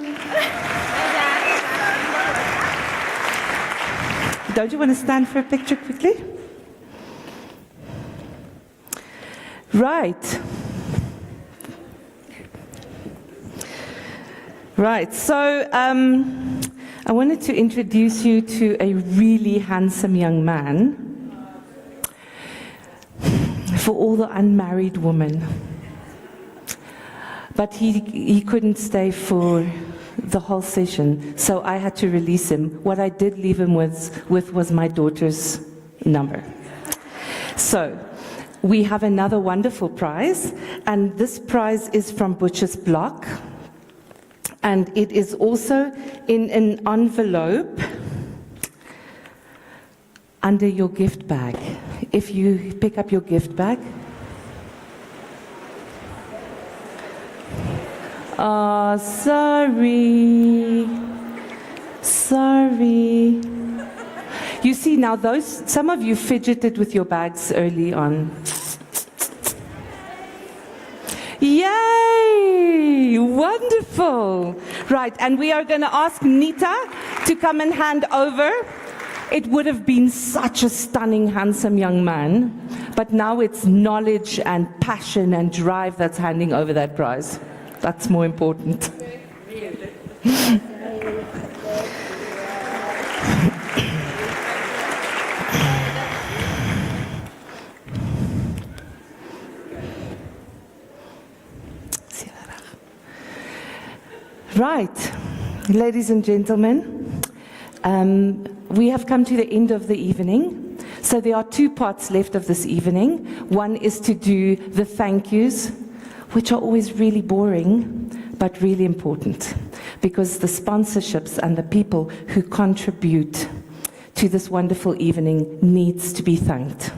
Don't you want to stand for a picture quickly? Right. Right, so I wanted to introduce you to a really handsome young man for all the unmarried women. But he couldn't stay for the whole session, so I had to release him. What I did leave him with was my daughter's number. So we have another wonderful prize, and this prize is from Butcher's Block. And it is also in an envelope under your gift bag. If you pick up your gift bag. Oh, sorry. Sorry. You see, now some of you fidgeted with your bags early on. Yay! Wonderful! Right, and we are going to ask Nita to come and hand over. It would have been such a stunning, handsome young man, but now it's knowledge and passion and drive that's handing over that prize. That's more important. Right, ladies and gentlemen, we have come to the end of the evening. So there are two parts left of this evening. One is to do the thank yous, which are always really boring, but really important, because the sponsorships and the people who contribute to this wonderful evening needs to be thanked.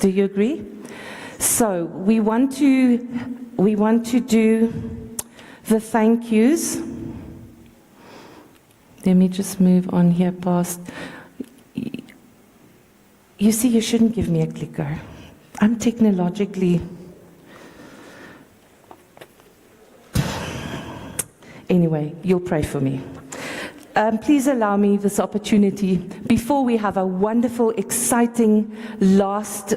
Do you agree? So we want to do the thank yous. Let me just move on here past. You see, you shouldn't give me a clicker. I'm technologically... Anyway, you'll pray for me. Please allow me this opportunity before we have a wonderful, exciting last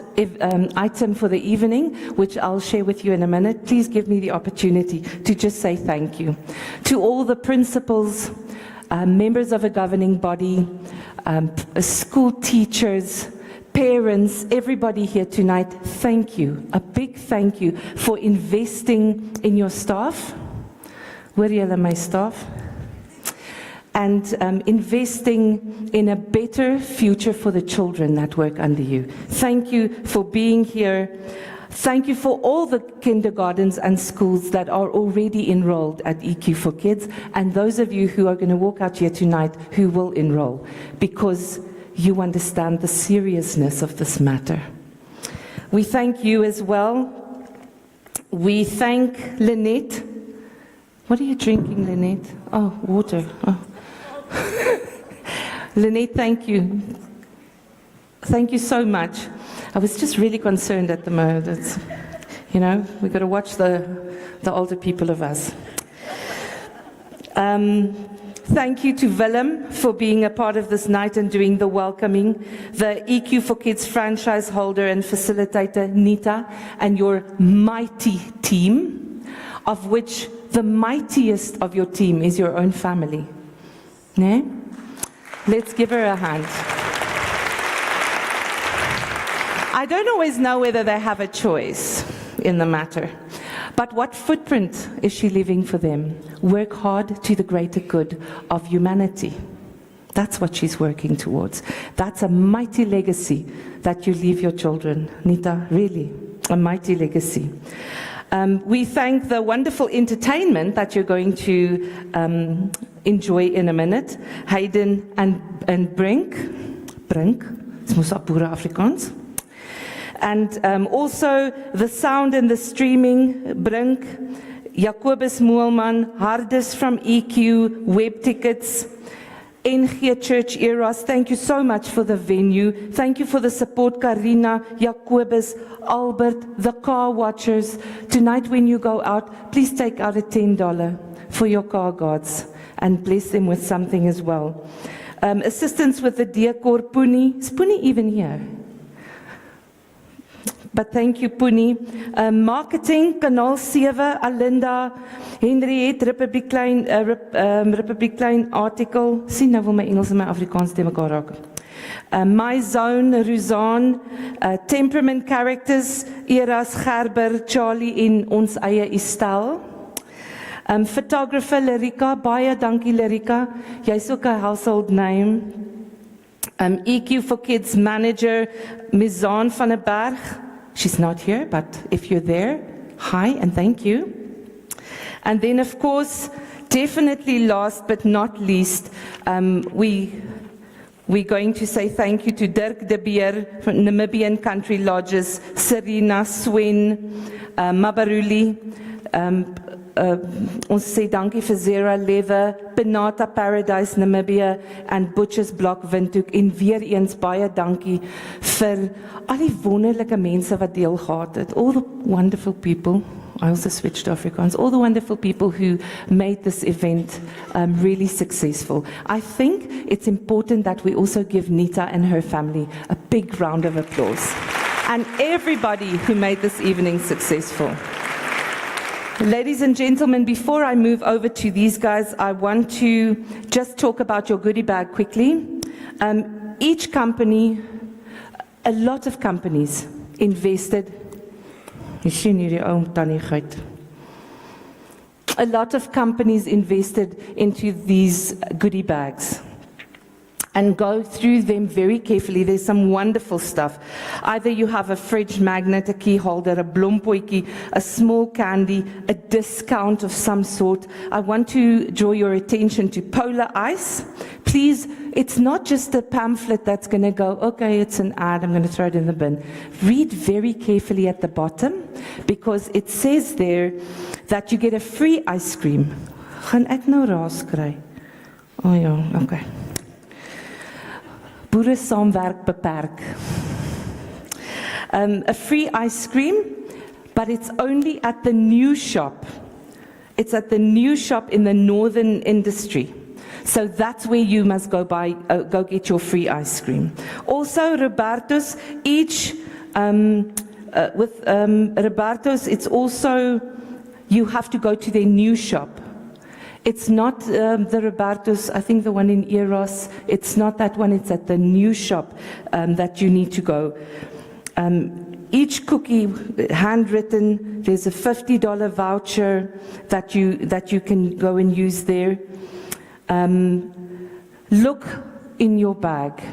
item for the evening, which I'll share with you in a minute. Please give me the opportunity to just say thank you to all the principals, members of a governing body, school teachers, parents, everybody here tonight. Thank you. A big thank you for investing in your staff. hoor julle my staff? And investing in a better future for the children that work under you. Thank you for being here. Thank you for all the kindergartens and schools that are already enrolled at EQ for Kids, and those of you who are going to walk out here tonight who will enroll, because you understand the seriousness of this matter. We thank you as well. We thank Lynette. What are you drinking, Lynette? Oh, water. Oh. Lynette, thank you. Thank you so much. I was just really concerned at the moment. It's, you know, we've got to watch the older people of us. Thank you to Willem for being a part of this night and doing the welcoming, the EQ for Kids franchise holder and facilitator, Nita, and your mighty team, of which the mightiest of your team is your own family. Ne? Let's give her a hand. I don't always know whether they have a choice in the matter, but what footprint is she leaving for them? Work hard to the greater good of humanity. That's what she's working towards. That's a mighty legacy that you leave your children. Nita, really, a mighty legacy. We thank the wonderful entertainment that you're going to enjoy in a minute. Hayden and Brink, it's Musapura Afrikaans. And also the sound and the streaming, Brink, Jacobus Moelman, Hardis from EQ, Web Tickets, NG Church Eros, thank you so much for the venue. Thank you for the support, Karina, Jacobus, Albert, the car watchers. Tonight when you go out, please take out a $10 for your car guards and bless them with something as well. Assistance with the decor, Puni. Is Puni even here? But thank you, Puni. Marketing, Kanaal 7, Alinda, Henriette, Republiek Klein artikel. Sien, nou wil my Engels en my Afrikaans te mekaar raak. My Zone, Ruzan, Temperament Characters, Eras, Gerber, Charlie en ons eie Estelle. Photographer Lirika, baie dankie Lirika. Jy's ook 'n household name. EQ for Kids manager, Mizaan van der Berg. She's not here, but if you're there, hi and thank you. And then, of course, definitely last but not least, we're going to say thank you to Dirk de Beer from Namibian Country Lodges, Serena, Swen, Mabaruli, ons sê dankie vir Zera Lewe, Benata Paradise Namibia and Butchers Block Windhoek en weer eens baie dankie vir al die wonderlike mense wat deel gehad het. All the wonderful people, I also switched to Afrikaans, all the wonderful people who made this event really successful. I think it's important that we also give Nita and her family a big round of applause. And everybody who made this evening successful. Ladies and gentlemen, before I move over to these guys, I want to just talk about your goodie bag quickly. Each company, a lot of companies invested, a lot of companies invested into these goodie bags. And go through them very carefully. There's some wonderful stuff. Either you have a fridge magnet, a key holder, a bloempootjie, a small candy, a discount of some sort. I want to draw your attention to Polar Ice. Please, it's not just a pamphlet that's going to go, okay, it's an ad, I'm going to throw it in the bin. Read very carefully at the bottom, because it says there that you get a free ice cream. Gaan ek nou raas kry? Oh ja, okay. Boere saamwerk beperk. A free ice cream, but it's only at the new shop. It's at the new shop in the Northern Industry. So that's where you must go get your free ice cream. Also, Roberto's, with Roberto's, it's also, you have to go to their new shop. It's not the Roberto's, I think the one in Eros, it's not that one, it's at the new shop that you need to go. Each cookie, handwritten, there's a $50 voucher that you can go and use there. Look in your bag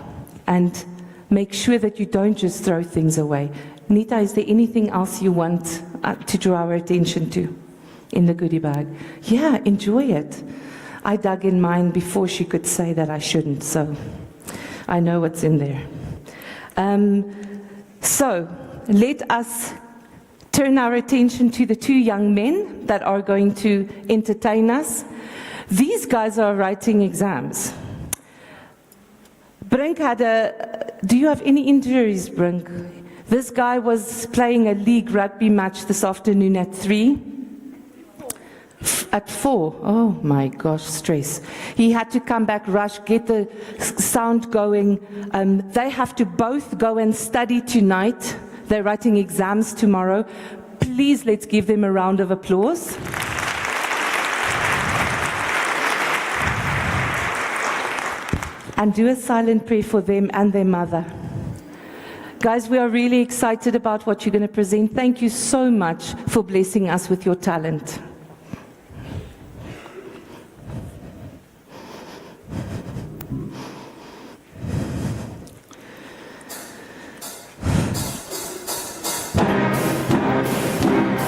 and make sure that you don't just throw things away. Nita, is there anything else you want to draw our attention to in the goodie bag? Yeah, enjoy it. I dug in mine before she could say that I shouldn't, so I know what's in there. So let us turn our attention to the two young men that are going to entertain us. These guys are writing exams. Brink do you have any injuries, Brink? This guy was playing a league rugby match this afternoon at 3. At 4, oh my gosh, stress. He had to come back, rush, get the sound going. They have to both go and study tonight. They're writing exams tomorrow. Please, let's give them a round of applause. And do a silent prayer for them and their mother. Guys, we are really excited about what you're going to present. Thank you so much for blessing us with your talent.